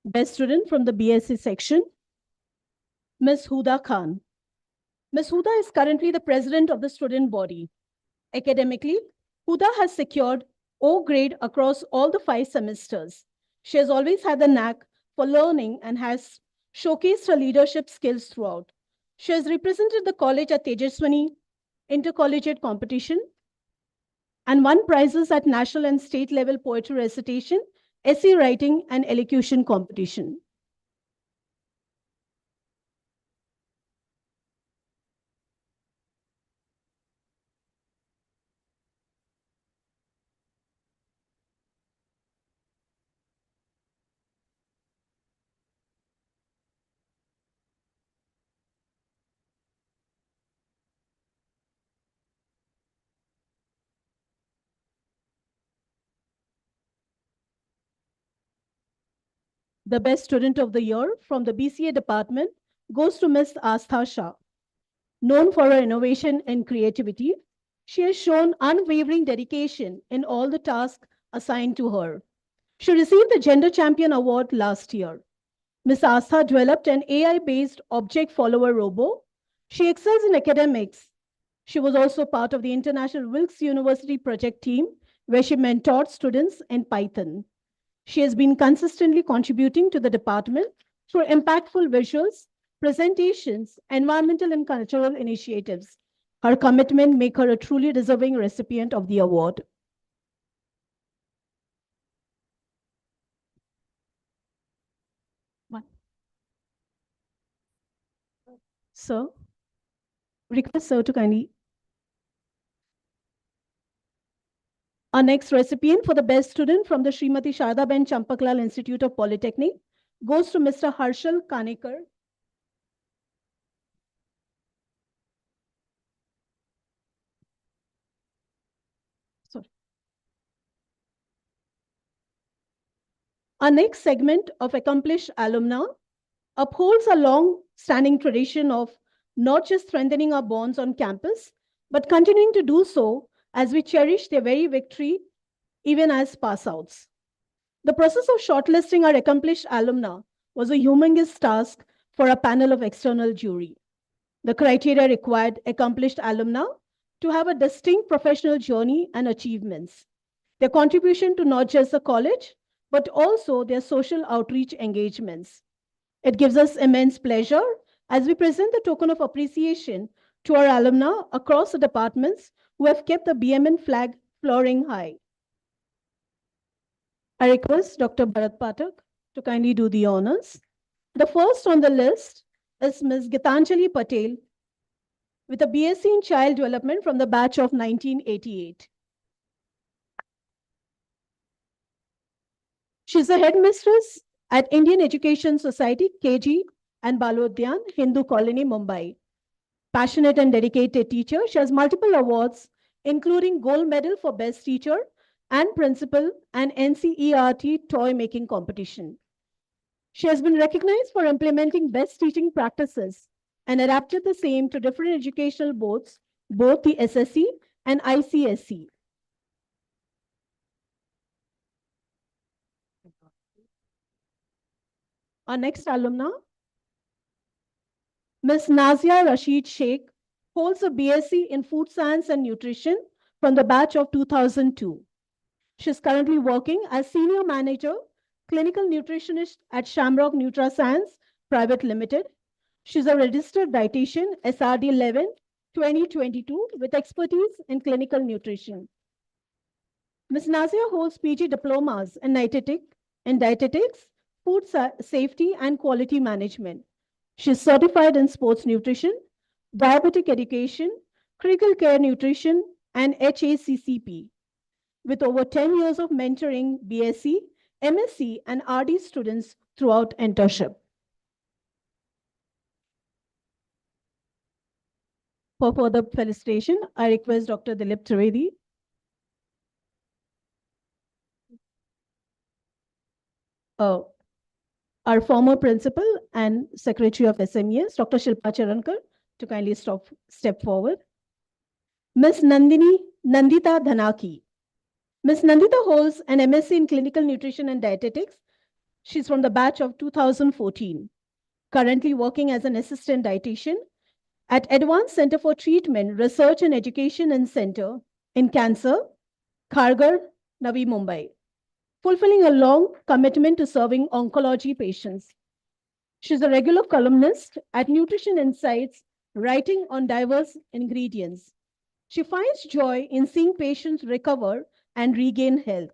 Best student from the BSc section, Ms. Huda Khan. Ms. Huda is currently the president of the student body. Academically, Huda has secured O grade across all the 5 semesters. She has always had the knack for learning and has showcased her leadership skills throughout. She has represented the college at Tejaswani intercollegiate competition and won prizes at national and state level poetry recitation, essay writing, and elocution competition. The best student of the year from the BCA department goes to Ms. Astha Shah. Known for her innovation and creativity, she has shown unwavering dedication in all the tasks assigned to her. She received the Gender Champion Award last year. Ms. Astha developed an AI-based object follower robo. She excels in academics. She was also part of the International Wilkes University project team, where she mentored students in Python. She has been consistently contributing to the department through impactful visuals, presentations, environmental and cultural initiatives. Her commitment make her a truly deserving recipient of the award. Sir, request sir to kindly. Our next recipient for the best student from the Srimati Shardaben Champaklal Institute of Polytechnic goes to Mr. Harshal Kanekar. Sorry. Our next segment of accomplished alumna upholds a long-standing tradition of not just strengthening our bonds on campus, but continuing to do so as we cherish their very victory, even as pass-outs. The process of shortlisting our accomplished alumna was a humongous task for a panel of external jury. The criteria required accomplished alumna to have a distinct professional journey and achievements. Their contribution to not just the college, but also their social outreach engagements. It gives us immense pleasure as we present the token of appreciation to our alumna across the departments who have kept the BMN flag fluttering high. I request Dr. Bharat Pathak to kindly do the honors. The first on the list is Ms. Gitanjali Patel with a BSc in Child Development from the batch of 1988. She's a headmistress at Indian Education Society, KG and Balodyan, Hindu Colony, Mumbai. Passionate and dedicated teacher, she has multiple awards, including Gold Medal for Best Teacher and Principal and NCERT toy making competition. She has been recognized for implementing best teaching practices and adapted the same to different educational boards, both the SSC and ICSC. Our next alumna, Ms. Nazia Rashid Sheikh, holds a BSc in Food Science and Nutrition from the batch of 2002. She is currently working as Senior Manager, Clinical Nutritionist at Shamrock NutraScience Private Limited. She's a registered dietitian, SRD 11, 2022, with expertise in clinical nutrition. Ms. Nazia holds PG diplomas in dietetics, food safety, and quality management. She is certified in sports nutrition, diabetic education, critical care nutrition, and HACCP. With over 10 years of mentoring BSc, MSc, and RD students throughout internship. For further felicitation, I request Dr. Dilip Trivedi. Our former principal and secretary of SMEs, Dr. Shilpa Charankar, to kindly step forward. Ms. Nandita Dhanaki. Ms. Nandita holds an MSc in Clinical Nutrition and Dietetics. She's from the batch of 2014, currently working as an assistant dietitian at Advanced Center for Treatment, Research and Education and Center in Cancer, Kharghar, Navi Mumbai, fulfilling a long commitment to serving oncology patients. She's a regular columnist at Nutrition Insights, writing on diverse ingredients. She finds joy in seeing patients recover and regain health.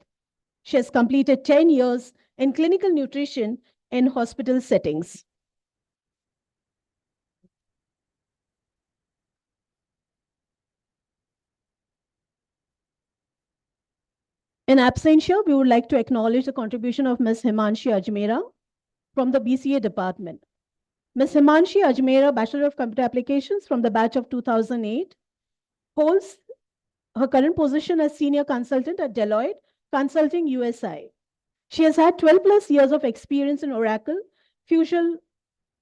She has completed 10 years in clinical nutrition in hospital settings. In absentia, we would like to acknowledge the contribution of Ms. Himanshi Ajmera from the BCA department. Ms. Himanshi Ajmera, Bachelor of Computer Applications from the batch of 2008, holds her current position as Senior Consultant at Deloitte Consulting USI. She has had 12 plus years of experience in Oracle, Fusion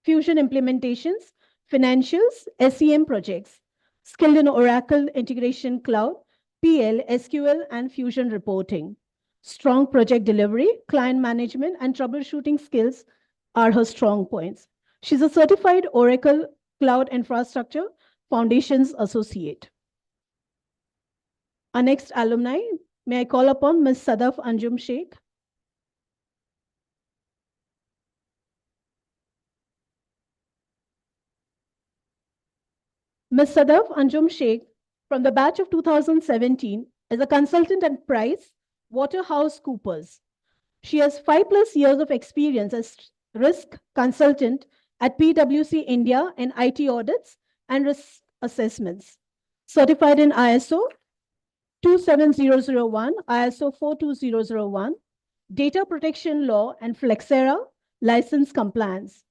implementations, financials, SEM projects, skilled in Oracle Integration Cloud, PL, SQL, and Fusion reporting. Strong project delivery, client management, and troubleshooting skills are her strong points. She's a certified Oracle Cloud Infrastructure Foundations Associate. Our next alumni, may I call upon Ms. Sadaf Anjum Sheikh. Ms. Sadaf Anjum Sheikh from the batch of 2017 is a consultant at Price Waterhouse Coopers. She has 5+ years of experience as risk consultant at PwC India in IT audits and risk assessments. Certified in ISO 27001, ISO 42001, data protection law, and Flexera license compliance.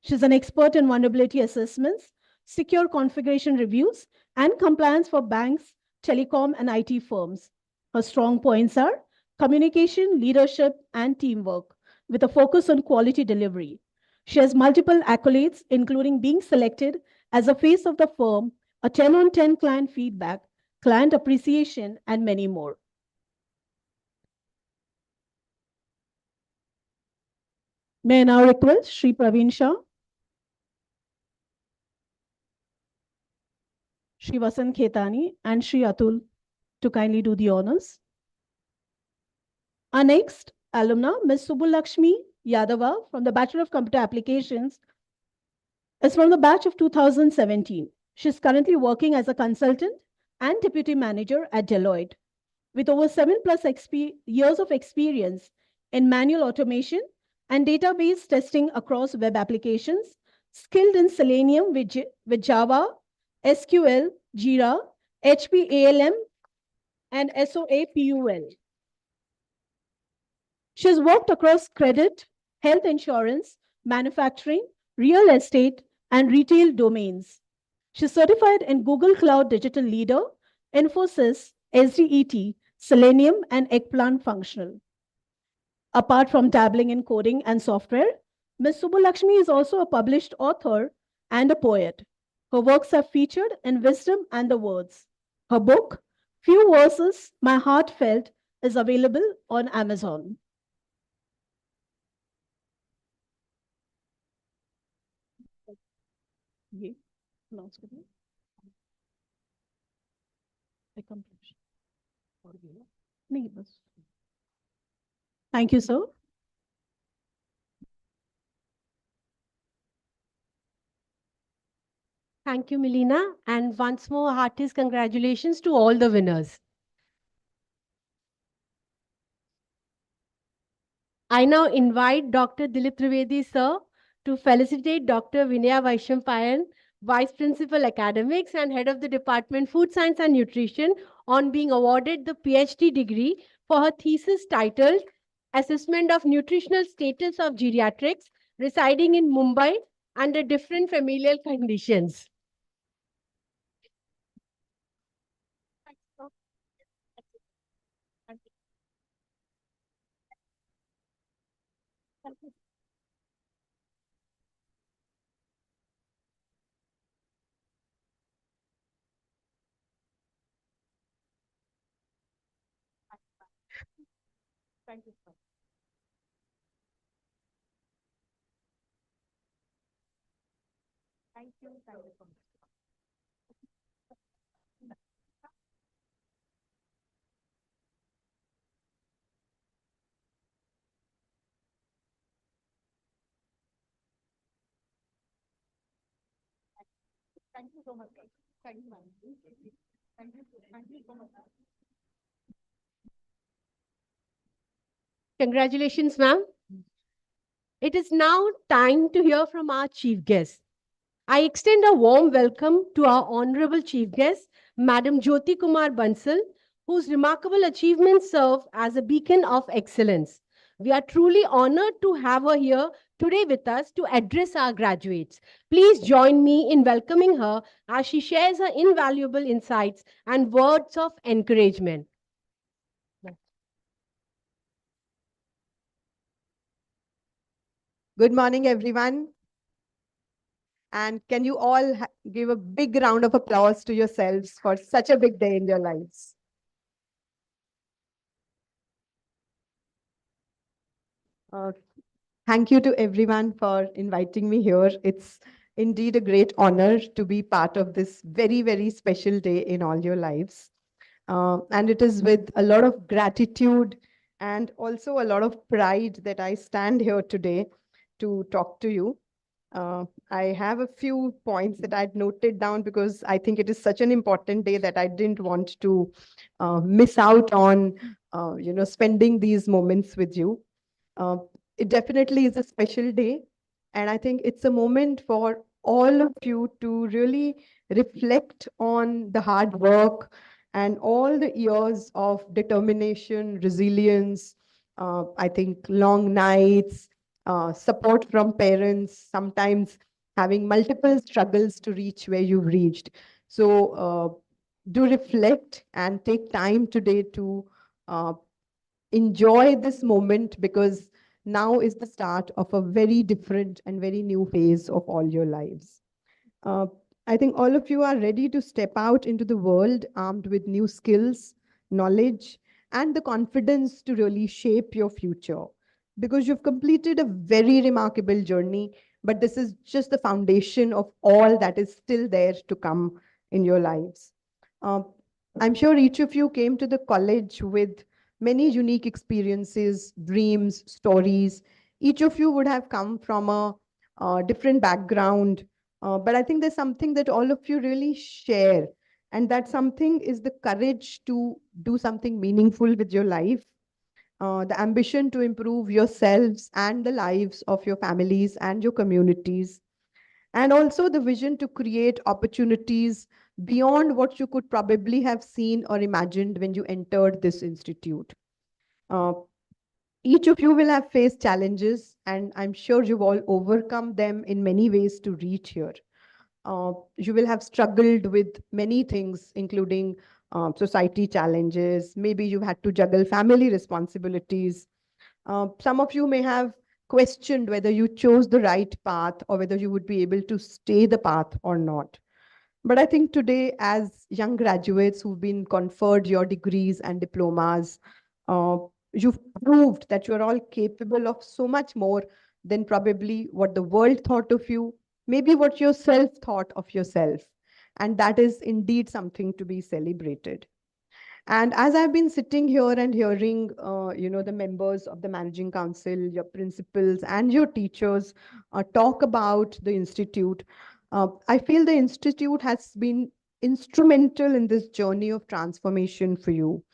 She's an expert in vulnerability assessments, secure configuration reviews, and compliance for banks, telecom, and IT firms. Her strong points are communication, leadership, and teamwork, with a focus on quality delivery. She has multiple accolades, including being selected as a face of the firm, a 10 on 10 client feedback, client appreciation, and many more. May I now request Shri Praveen Shah, Shri Vasant Khetani, and Shri Atul to kindly do the honors. Our next alumna, Ms. Subulakshmi Yadava from the Bachelor of Computer Applications, is from the batch of 2017. She's currently working as a consultant and deputy manager at Deloitte. With over 7+ years of experience in manual automation and database testing across web applications, skilled in Selenium with Java, SQL, Jira, HPALM, and SOA PUL. She has worked across credit, health insurance, manufacturing, real estate, and retail domains. She's certified in Google Cloud Digital Leader, Infosys, SDET, Selenium, and Eggplant Functional. Apart from dabbling in coding and software, Ms. Subulakshmi is also a published author and a poet. Her works are featured in Wisdom and the Words. Her book, Few Verses My Heart Felt, is available on Amazon. Thank you, sir. Thank you, Melina. And once more, heartiest congratulations to all the winners. I now invite Dr. Dilip Trivedi, sir, to felicitate Dr. Vinaya Vaishampayan, Vice Principal Academics and Head of the Department Food Science and Nutrition, on being awarded the PhD degree for her thesis titled Assessment of Nutritional Status of Geriatrics Residing in Mumbai Under Different Familial Conditions. Thank you, sir. Thank you. Thank you so much. Thank you so much. Thank you, ma'am. Thank you. Thank you so much. Congratulations, ma'am. It is now time to hear from our chief guest. I extend a warm welcome to our honorable chief guest, Madam Jyoti Kumar Bansal, whose remarkable achievements serve as a beacon of excellence. We are truly honored to have her here today with us to address our graduates. Please join me in welcoming her as she shares her invaluable insights and words of encouragement. Good morning, everyone. And can you all give a big round of applause to yourselves for such a big day in your lives? Thank you to everyone for inviting me here. It's indeed a great honor to be part of this very, very special day in all your lives. And it is with a lot of gratitude and also a lot of pride that I stand here today to talk to you. I have a few points that I'd noted down because I think it is such an important day that I didn't want to miss out on, spending these moments with you. Uh, it definitely is a special day. And I think it's a moment for all of you to really reflect on the hard work and all the years of determination, resilience, I think long nights, support from parents, sometimes having multiple struggles to reach where you've reached. So do reflect and take time today to uh, enjoy this moment, because now is the start of a very different and very new phase of all your lives. Uh, I think all of you are ready to step out into the world armed with new skills, knowledge, and the confidence to really shape your future. Because you've completed a very remarkable journey, but this is just the foundation of all that is still there to come in your lives. Uh, I'm sure each of you came to the college with many unique experiences, dreams, stories. Each of you would have come from a different background, but I think there's something that all of you really share. And that something is the courage to do something meaningful with your life, the ambition to improve yourselves and the lives of your families and your communities, and also the vision to create opportunities beyond what you could probably have seen or imagined when you entered this institute. Uh, each of you will have faced challenges, and I'm sure you've all overcome them in many ways to reach here. You will have struggled with many things, including society challenges. Maybe you've had to juggle family responsibilities. Some of you may have questioned whether you chose the right path or whether you would be able to stay the path or not. But I think today, as young graduates who've been conferred your degrees and diplomas, uh, you've proved that you're all capable of so much more than probably what the world thought of you, maybe what yourself thought of yourself. And that is indeed something to be celebrated. And as I've been sitting here and hearing, the members of the managing council, your principals, and your teachers talk about the institute, I feel the institute has been instrumental in this journey of transformation for you.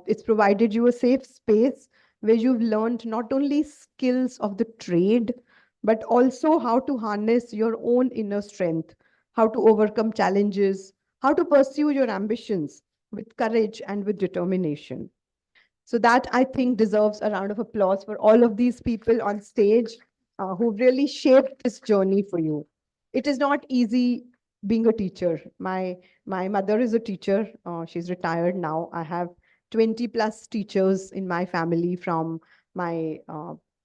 It's provided you a safe space where you've learned not only skills of the trade, but also how to harness your own inner strength, how to overcome challenges, how to pursue your ambitions with courage and with determination. So that, I think, deserves a round of applause for all of these people on stage who really shaped this journey for you. It is not easy being a teacher. My mother is a teacher. She's retired now. I have 20 plus teachers in my family, from my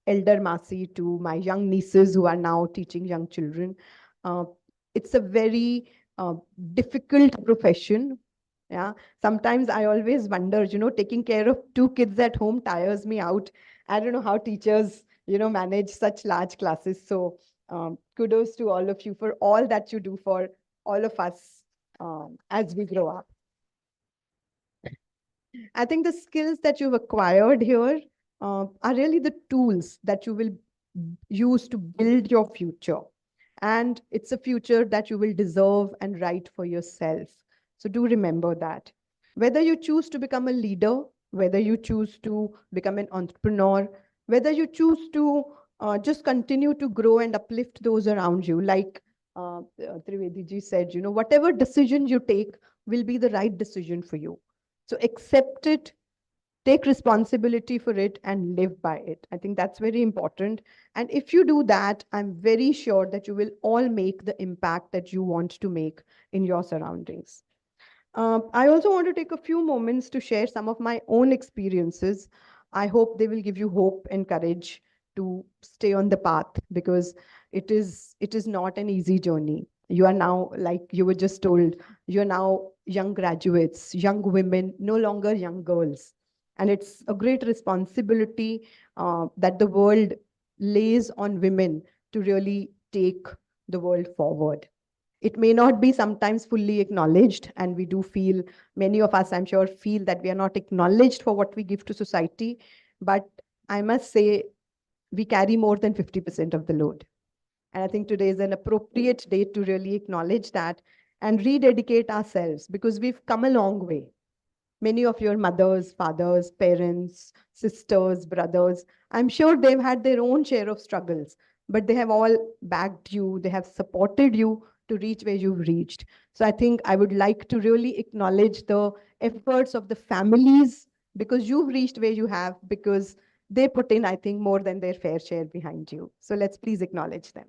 elder Masi to my young nieces who are now teaching young children. Uh, it's a very difficult profession. Yeah. Sometimes I always wonder, taking care of two kids at home tires me out. I don't know how teachers, manage such large classes. So kudos to all of you for all that you do for all of us as we grow up. I think the skills that you've acquired here are really the tools that you will use to build your future. And it's a future that you will deserve and write for yourself. So do remember that. Whether you choose to become a leader, whether you choose to become an entrepreneur, whether you choose to just continue to grow and uplift those around you, like Trivedi ji said, whatever decision you take will be the right decision for you. So accept it, take responsibility for it, and live by it. I think that's very important. And if you do that, I'm very sure that you will all make the impact that you want to make in your surroundings. I also want to take a few moments to share some of my own experiences. I hope they will give you hope and courage to stay on the path, because it is not an easy journey. You are now, like you were just told, you're now young graduates, young women, no longer young girls. And it's a great responsibility that the world lays on women to really take the world forward. It may not be sometimes fully acknowledged, and we do feel, many of us, I'm sure, feel that we are not acknowledged for what we give to society. But I must say, we carry more than 50% of the load. And I think today is an appropriate day to really acknowledge that and rededicate ourselves, because we've come a long way. Many of your mothers, fathers, parents, sisters, brothers, I'm sure they've had their own share of struggles, but they have all backed you, they have supported you to reach where you've reached. So I think I would like to really acknowledge the efforts of the families, because you've reached where you have, because they put in, I think, more than their fair share behind you. So let's please acknowledge them.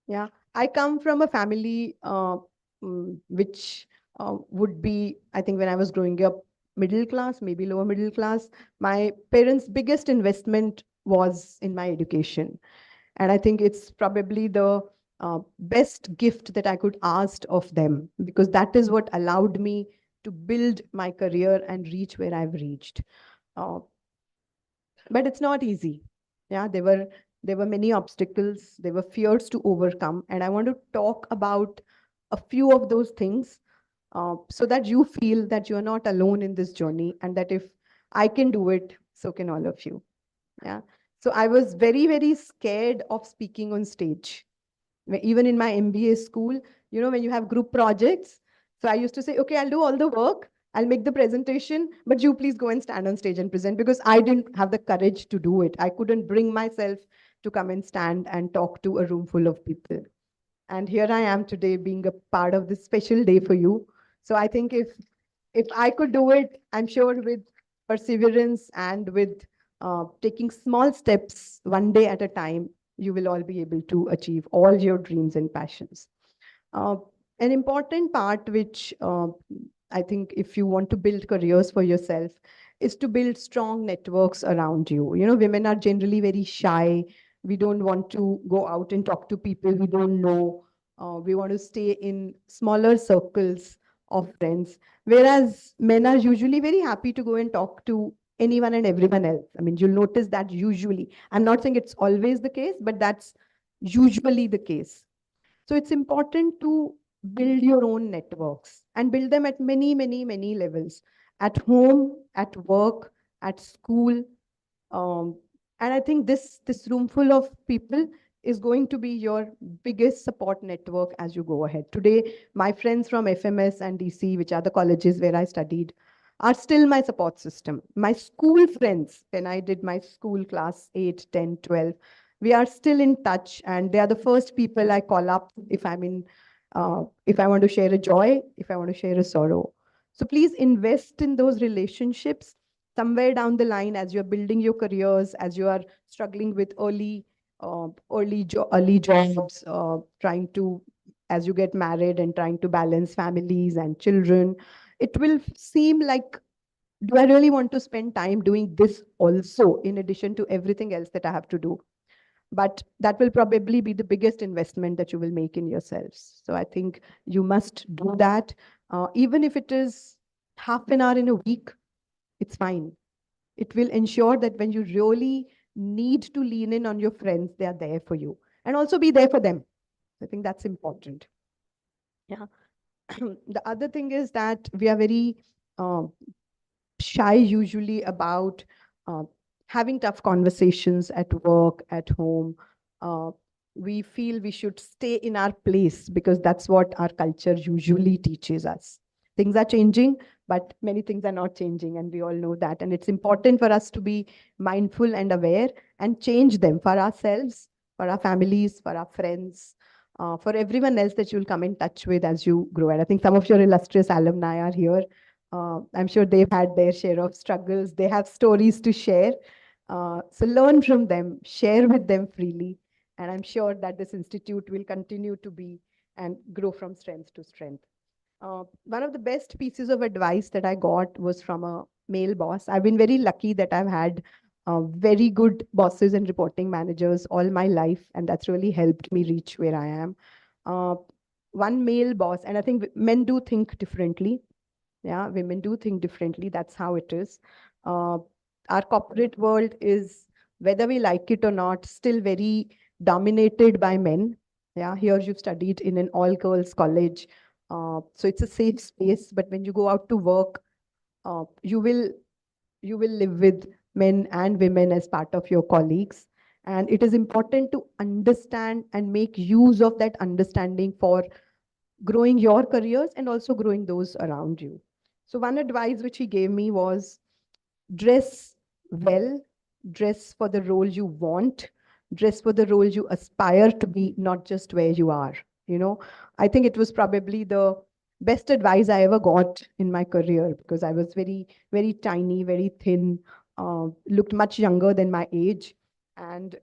Yeah, I come from a family which would be, I think when I was growing up, middle class, maybe lower middle class. My parents' biggest investment was in my education. And I think it's probably the best gift that I could ask of them, because that is what allowed me to build my career and reach where I've reached. Uh, but it's not easy. Yeah, there were many obstacles, there were fears to overcome, and I want to talk about a few of those things, so that you feel that you are not alone in this journey, and that if I can do it, so can all of you. Yeah. So I was very, very scared of speaking on stage. Even in my MBA school, when you have group projects, so I used to say, okay, I'll do all the work, I'll make the presentation, but you please go and stand on stage and present, because I didn't have the courage to do it. I couldn't bring myself to come and stand and talk to a room full of people. And here I am today being a part of this special day for you. So I think if I could do it, I'm sure with perseverance and with taking small steps one day at a time, you will all be able to achieve all your dreams and passions. Uh, an important part which I think if you want to build careers for yourself is to build strong networks around you. Women are generally very shy. We don't want to go out and talk to people we don't know. We want to stay in smaller circles of friends, whereas men are usually very happy to go and talk to anyone and everyone else. I mean, you'll notice that usually. I'm not saying it's always the case, but that's usually the case. So it's important to build your own networks and build them at many, many, many levels, at home, at work, at school. Um, and I think this room full of people is going to be your biggest support network as you go ahead. Today, my friends from FMS and DC, which are the colleges where I studied, are still my support system. My school friends, when I did my school class 8, 10, 12, we are still in touch, and they are the first people I call up if if I want to share a joy, if I want to share a sorrow. So please invest in those relationships somewhere down the line as you're building your careers, as you are struggling with early jobs, trying to, as you get married and trying to balance families and children. It will seem like, do I really want to spend time doing this also in addition to everything else that I have to do? But that will probably be the biggest investment that you will make in yourselves. So I think you must do that. Even if it is half an hour in a week, it's fine. It will ensure that when you really need to lean in on your friends, they are there for you, and also be there for them. I think that's important. Yeah. The other thing is that we are very shy usually about uh, having tough conversations at work, at home. Uh, we feel we should stay in our place because that's what our culture usually teaches us. Things are changing, but many things are not changing, and we all know that. And it's important for us to be mindful and aware and change them for ourselves, for our families, for our friends, for everyone else that you'll come in touch with as you grow. And I think some of your illustrious alumni are here. I'm sure they've had their share of struggles. They have stories to share. So learn from them, share with them freely. And I'm sure that this institute will continue to be and grow from strength to strength. One of the best pieces of advice that I got was from a male boss. I've been very lucky that I've had very good bosses and reporting managers all my life, and that's really helped me reach where I am. One male boss, and I think men do think differently. Yeah, women do think differently. That's how it is. Our corporate world is, whether we like it or not, still very dominated by men. Yeah, here you've studied in an all-girls college. So it's a safe space, but when you go out to work, you will live with men and women as part of your colleagues. And it is important to understand and make use of that understanding for growing your careers and also growing those around you. So one advice which he gave me was dress well, dress for the role you want, dress for the role you aspire to be, not just where you are. You know, I think it was probably the best advice I ever got in my career, because I was very, very tiny, very thin, looked much younger than my age. And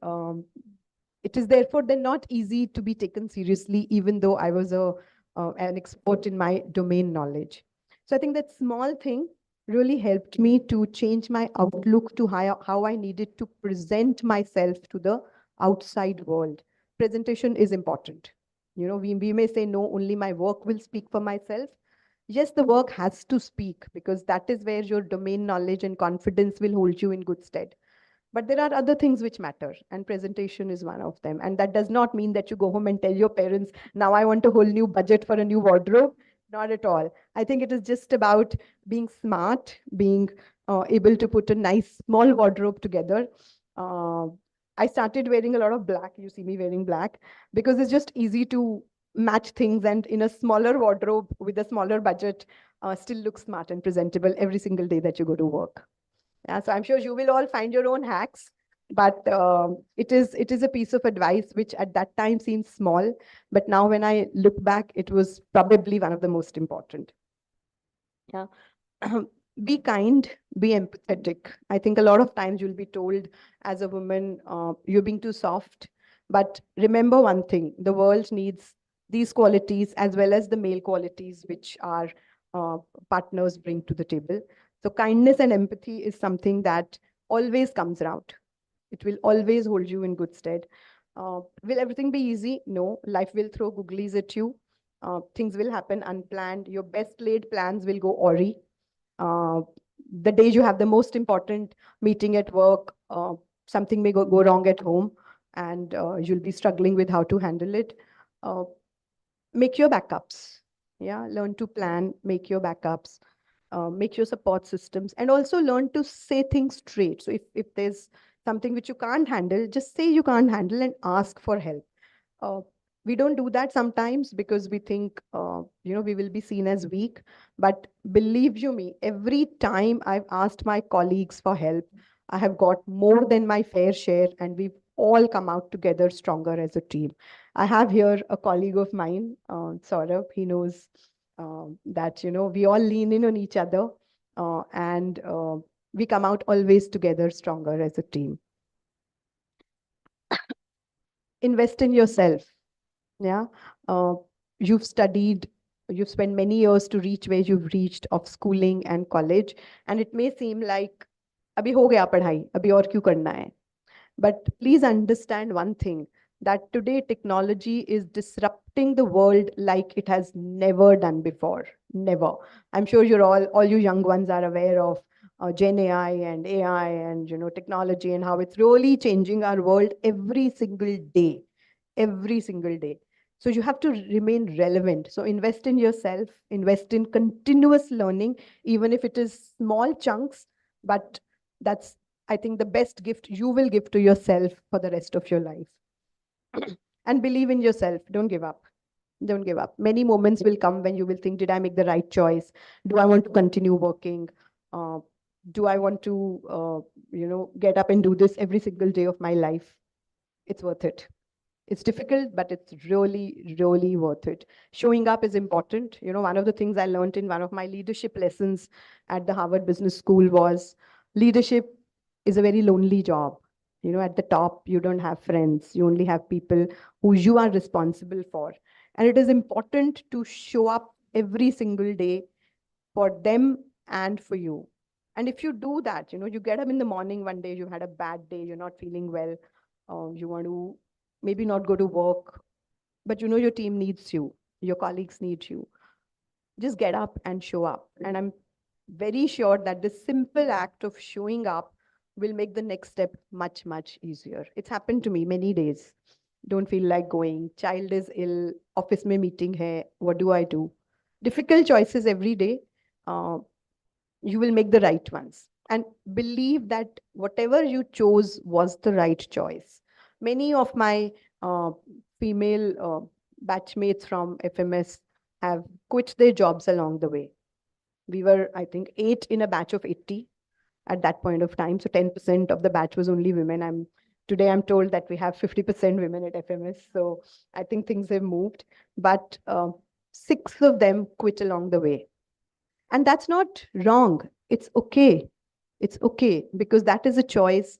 it is therefore then not easy to be taken seriously, even though I was an expert in my domain knowledge. So I think that small thing really helped me to change my outlook to how I needed to present myself to the outside world. Presentation is important. You know, we may say, no, only my work will speak for myself. Yes, the work has to speak, because that is where your domain knowledge and confidence will hold you in good stead. But there are other things which matter, and presentation is one of them. And that does not mean that you go home and tell your parents, now I want a whole new budget for a new wardrobe. Not at all. I think it is just about being smart, being able to put a nice small wardrobe together. Uh, I started wearing a lot of black. You see me wearing black because it's just easy to match things, and in a smaller wardrobe with a smaller budget, still look smart and presentable every single day that you go to work. Yeah, so I'm sure you will all find your own hacks, but it is a piece of advice which at that time seemed small, but now when I look back, it was probably one of the most important. Yeah. Be kind, be empathetic. I think a lot of times you'll be told as a woman, you're being too soft. But remember one thing, the world needs these qualities as well as the male qualities which our partners bring to the table. So kindness and empathy is something that always comes around. It will always hold you in good stead. Will everything be easy? No. Life will throw googlies at you. Things will happen unplanned. Your best laid plans will go awry. The day you have the most important meeting at work, something may go wrong at home, and you'll be struggling with how to handle it. Make your backups. Yeah, learn to plan, make your backups, make your support systems, and also learn to say things straight. So if there's something which you can't handle, just say you can't handle and ask for help. Uh, we don't do that sometimes because we think, we will be seen as weak. But believe you me, every time I've asked my colleagues for help, I have got more than my fair share, and we've all come out together stronger as a team. I have here a colleague of mine, Saurabh. He knows that, we all lean in on each other, and we come out always together stronger as a team. Invest in yourself. Yeah. You've studied, you've spent many years to reach where you've reached of schooling and college. And it may seem like, abhi ho gaya padhai, abhi aur kyun karna hai? But please understand one thing, that today technology is disrupting the world like it has never done before. Never. I'm sure all you young ones are aware of Gen AI and AI and, technology, and how it's really changing our world every single day. Every single day. So you have to remain relevant. So invest in yourself, invest in continuous learning, even if it is small chunks, but that's, I think, the best gift you will give to yourself for the rest of your life. And believe in yourself. Don't give up. Don't give up. Many moments will come when you will think, did I make the right choice? Do I want to continue working? Do I want to, get up and do this every single day of my life? It's worth it. It's difficult, but it's really, really worth it. Showing up is important. One of the things I learned in one of my leadership lessons at the Harvard Business School was leadership is a very lonely job. At the top, you don't have friends. You only have people who you are responsible for. And it is important to show up every single day for them and for you. And if you do that, you get up in the morning one day, you had a bad day, you're not feeling well, you want to maybe not go to work, but your team needs you, your colleagues need you. Just get up and show up. And I'm very sure that this simple act of showing up will make the next step much, much easier. It's happened to me many days. Don't feel like going. Child is ill. Office mein meeting hai. What do I do? Difficult choices every day. You will make the right ones. and believe that whatever you chose was the right choice. Many of my female batchmates from FMS have quit their jobs along the way. We were, I think, 8 in a batch of 80 at that point of time. So 10% of the batch was only women. Today I'm told that we have 50% women at FMS. So I think things have moved, but 6 of them quit along the way. And that's not wrong. It's okay. It's okay, because that is a choice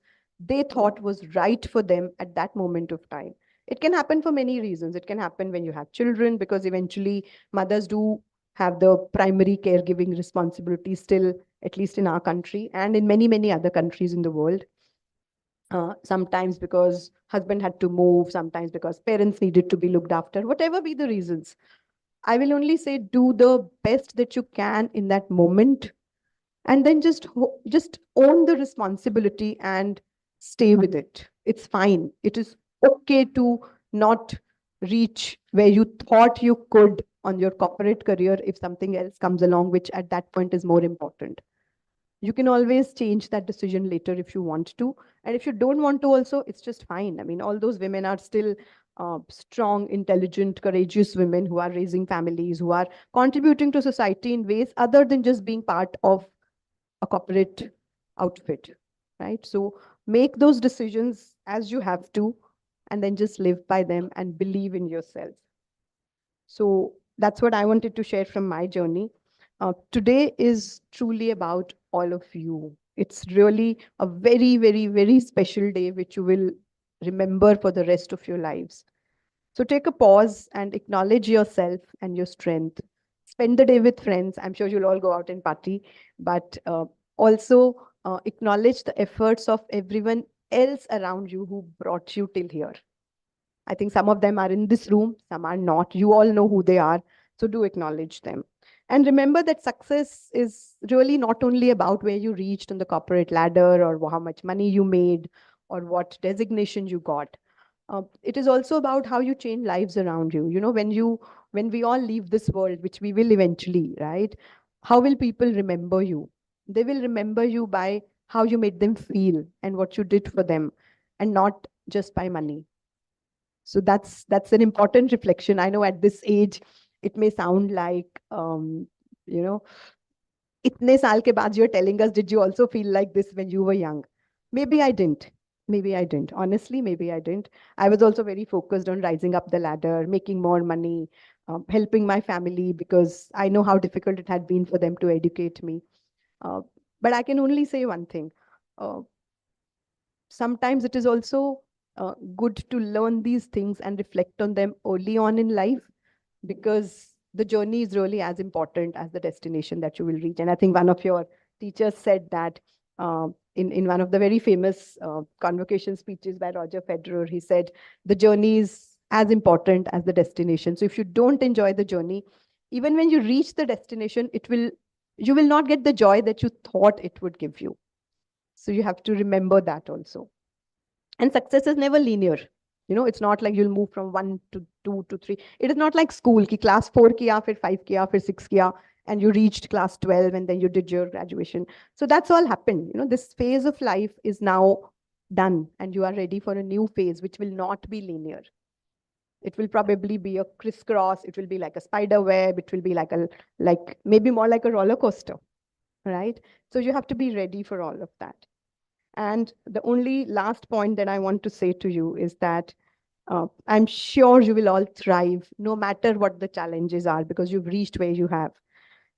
they thought was right for them at that moment of time. It can happen for many reasons. It can happen when you have children, because eventually mothers do have the primary caregiving responsibility still, at least in our country and in many, many other countries in the world. Sometimes because husband had to move, sometimes because parents needed to be looked after, whatever be the reasons. I will only say do the best that you can in that moment, and then just own the responsibility and stay with it. It's fine. It is okay to not reach where you thought you could on your corporate career if something else comes along, which at that point is more important. You can always change that decision later if you want to. And if you don't want to also, it's just fine. I mean, all those women are still strong, intelligent, courageous women who are raising families, who are contributing to society in ways other than just being part of a corporate outfit, right? So make those decisions as you have to, and then just live by them and believe in yourself. So that's what I wanted to share from my journey. Today is truly about all of you. It's really a very, very, very special day, which you will remember for the rest of your lives. So take a pause and acknowledge yourself and your strength. Spend the day with friends. I'm sure you'll all go out and party, but also acknowledge the efforts of everyone else around you who brought you till here. I think some of them are in this room, some are not. You all know who they are. So do acknowledge them. And remember that success is really not only about where you reached on the corporate ladder or how much money you made or what designation you got. It is also about how you change lives around you. You know, when we all leave this world, which we will eventually, right? How will people remember you? They will remember you by how you made them feel and what you did for them, and not just by money. So that's an important reflection. I know at this age, it may sound like, you know, itne saal ke baad you're telling us, did you also feel like this when you were young? Maybe I didn't. Maybe I didn't. Honestly, maybe I didn't. I was also very focused on rising up the ladder, making more money, helping my family, because I know how difficult it had been for them to educate me. Uh, but I can only say one thing. Uh, Sometimes it is also good to learn these things and reflect on them early on in life, because the journey is really as important as the destination that you will reach. And I think one of your teachers said that in one of the very famous convocation speeches by Roger Federer. He said, the journey is as important as the destination. So if you don't enjoy the journey, even when you reach the destination, you will not get the joy that you thought it would give you. So you have to remember that also. And success is never linear. You know, it's not like you'll move from 1 to 2 to 3. It is not like school, ki class 4 kiya, fir 5 kiya, fir 6 kiya, and you reached class 12 and then you did your graduation. So that's all happened. You know, this phase of life is now done and you are ready for a new phase, which will not be linear. It will probably be a crisscross. It will be like a spider web. It will be like maybe more like a roller coaster, right? So you have to be ready for all of that. And the only last point that I want to say to you is that I'm sure you will all thrive no matter what the challenges are, because you've reached where you have.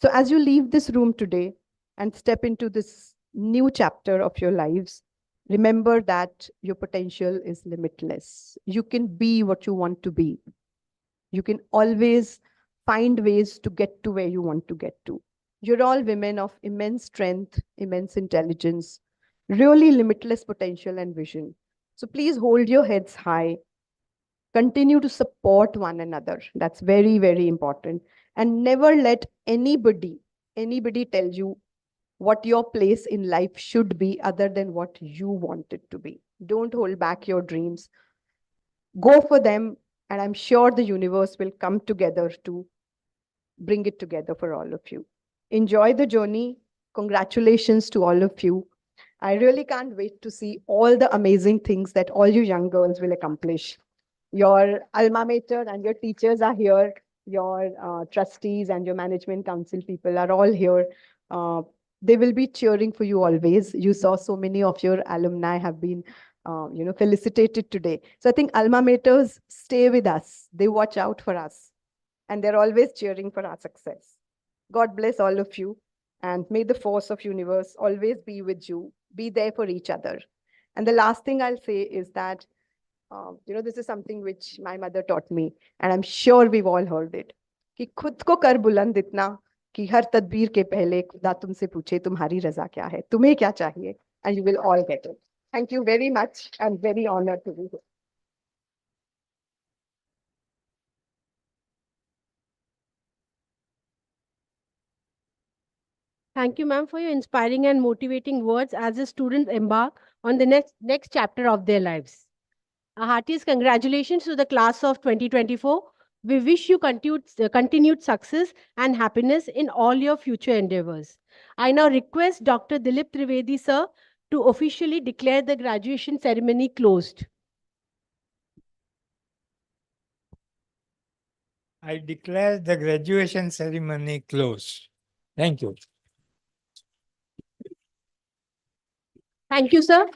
So as you leave this room today and step into this new chapter of your lives, remember that your potential is limitless. You can be what you want to be. You can always find ways to get to where you want to get to. You're all women of immense strength, immense intelligence, really limitless potential and vision. So please hold your heads high. Continue to support one another. That's very, very important. And never let anybody tell you what your place in life should be other than what you want it to be. Don't hold back your dreams. Go for them, and I'm sure the universe will come together to bring it together for all of you. Enjoy the journey. Congratulations to all of you. I really can't wait to see all the amazing things that all you young girls will accomplish. Your alma mater and your teachers are here. Your trustees and your management council people are all here. Uh, they will be cheering for you always. You saw so many of your alumni have been, felicitated today. So I think alma maters stay with us. They watch out for us, and they're always cheering for our success. God bless all of you, and may the force of universe always be with you. Be there for each other. And the last thing I'll say is that this is something which my mother taught me, and I'm sure we've all heard it. कि खुद को कर बुलंद इतना कि हर तदबीर के पहले खुदा तुमसे पूछे तुम्हारी रजा क्या है, तुम्हें क्या चाहिए, and you will all get it. Thank you very much. I'm very honored to be here. Thank you, ma'am, for your inspiring and motivating words as the students embark on the next chapter of their lives. A heartiest congratulations to the class of 2024. We wish you continued success and happiness in all your future endeavors. I now request Dr. Dilip Trivedi, sir, to officially declare the graduation ceremony closed. I declare the graduation ceremony closed. Thank you. Thank you, sir.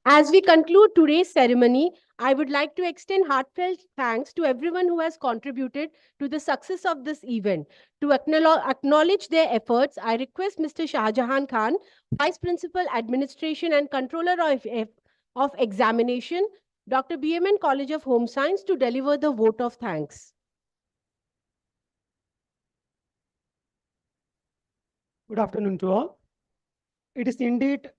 As we conclude today's ceremony, I would like to extend heartfelt thanks to everyone who has contributed to the success of this event. To acknowledge their efforts, I request Mr. Shahjahan Khan, Vice Principal Administration and Controller of Examination, Dr. BMN College of Home Science, to deliver the vote of thanks. Good afternoon to all. It is indeed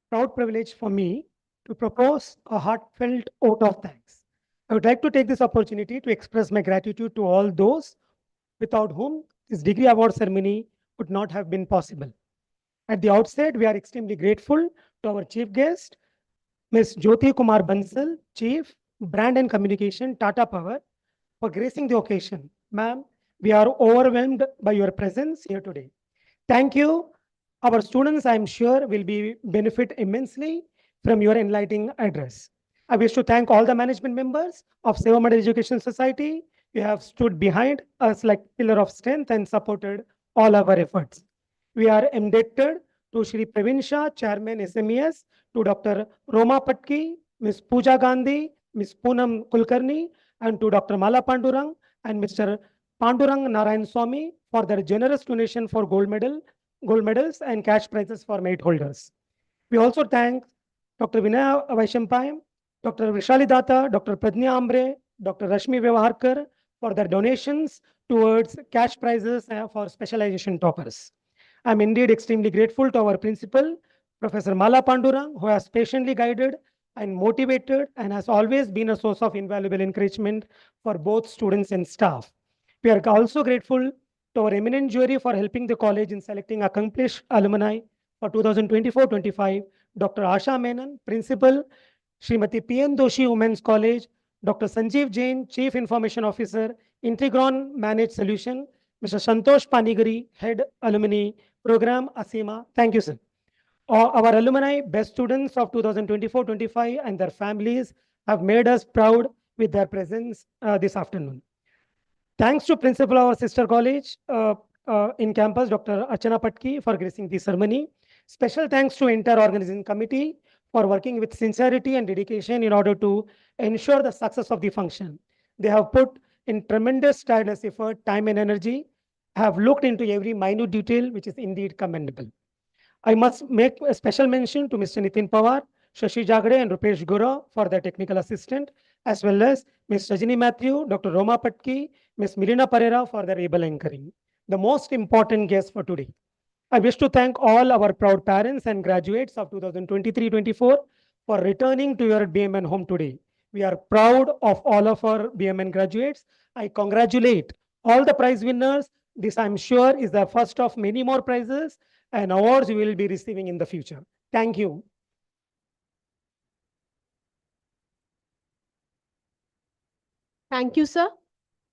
proud privilege for me to propose a heartfelt vote of thanks. I would like to take this opportunity to express my gratitude to all those without whom this degree award ceremony would not have been possible. At the outset, we are extremely grateful to our chief guest, Ms. Jyoti Kumar Bansal, Chief, Brand and Communication, Tata Power, for gracing the occasion. Ma'am, we are overwhelmed by your presence here today. Thank you. Our students, I'm sure, will benefit immensely from your enlightening address. I wish to thank all the management members of Seva Mandal Education Society. You have stood behind us like pillar of strength and supported all our efforts. We are indebted to Shri Praveen Shah, Chairman SMES, to Dr. Roma Patki, Ms. Pooja Gandhi, Ms. Poonam Kulkarni, and to Dr. Mala Pandurang and Mr. Pandurang Narayan Swami for their generous donation for gold medals and cash prizes for merit holders. We also thank Dr. Vinaya Vaishampayam, Dr. Vishali Datta, Dr. Pradnya Ambre, Dr. Rashmi Vyavaharkar for their donations towards cash prizes for specialization toppers. I'm indeed extremely grateful to our principal, Professor Mala Pandurang, who has patiently guided and motivated and has always been a source of invaluable encouragement for both students and staff. We are also grateful to our eminent jury for helping the college in selecting accomplished alumni for 2024-25, Dr. Asha Menon, Principal, Srimati P.N. Doshi Women's College, Dr. Sanjeev Jain, Chief Information Officer, Integron Managed Solution, Mr. Santosh Panigari, Head Alumni Program, ASIMA. Thank you, sir. Our alumni, best students of 2024-25 and their families have made us proud with their presence this afternoon. Thanks to Principal of our sister college in campus, Dr. Archana Patki, for gracing the ceremony. Special thanks to entire organizing committee for working with sincerity and dedication in order to ensure the success of the function. They have put in tremendous tireless effort, time and energy, have looked into every minute detail, which is indeed commendable. I must make a special mention to Mr. Nitin Pawar, Shashi Jagre and Rupesh Gura for their technical assistant, as well as Ms. Rajini Matthew, Dr. Roma Patki, Ms. Milena Pereira for their able anchoring. The most important guest for today. I wish to thank all our proud parents and graduates of 2023-24 for returning to your BMN home today. We are proud of all of our BMN graduates. I congratulate all the prize winners. This, I'm sure, is the first of many more prizes and awards you will be receiving in the future. Thank you. Thank you, sir.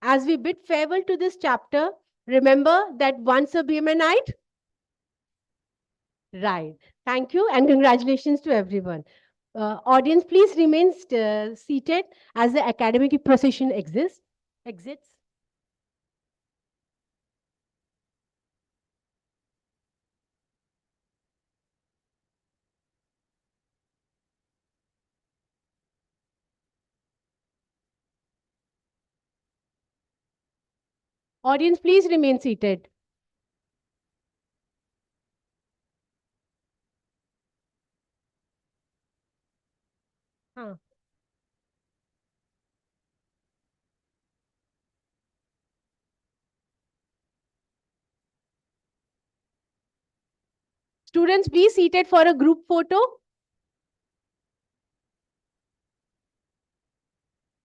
As we bid farewell to this chapter, remember that once a BMNite, Right. Thank you and congratulations to everyone. Audience, please remain seated as the academic procession exits. Audience, please remain seated. Huh. Students, be seated for a group photo.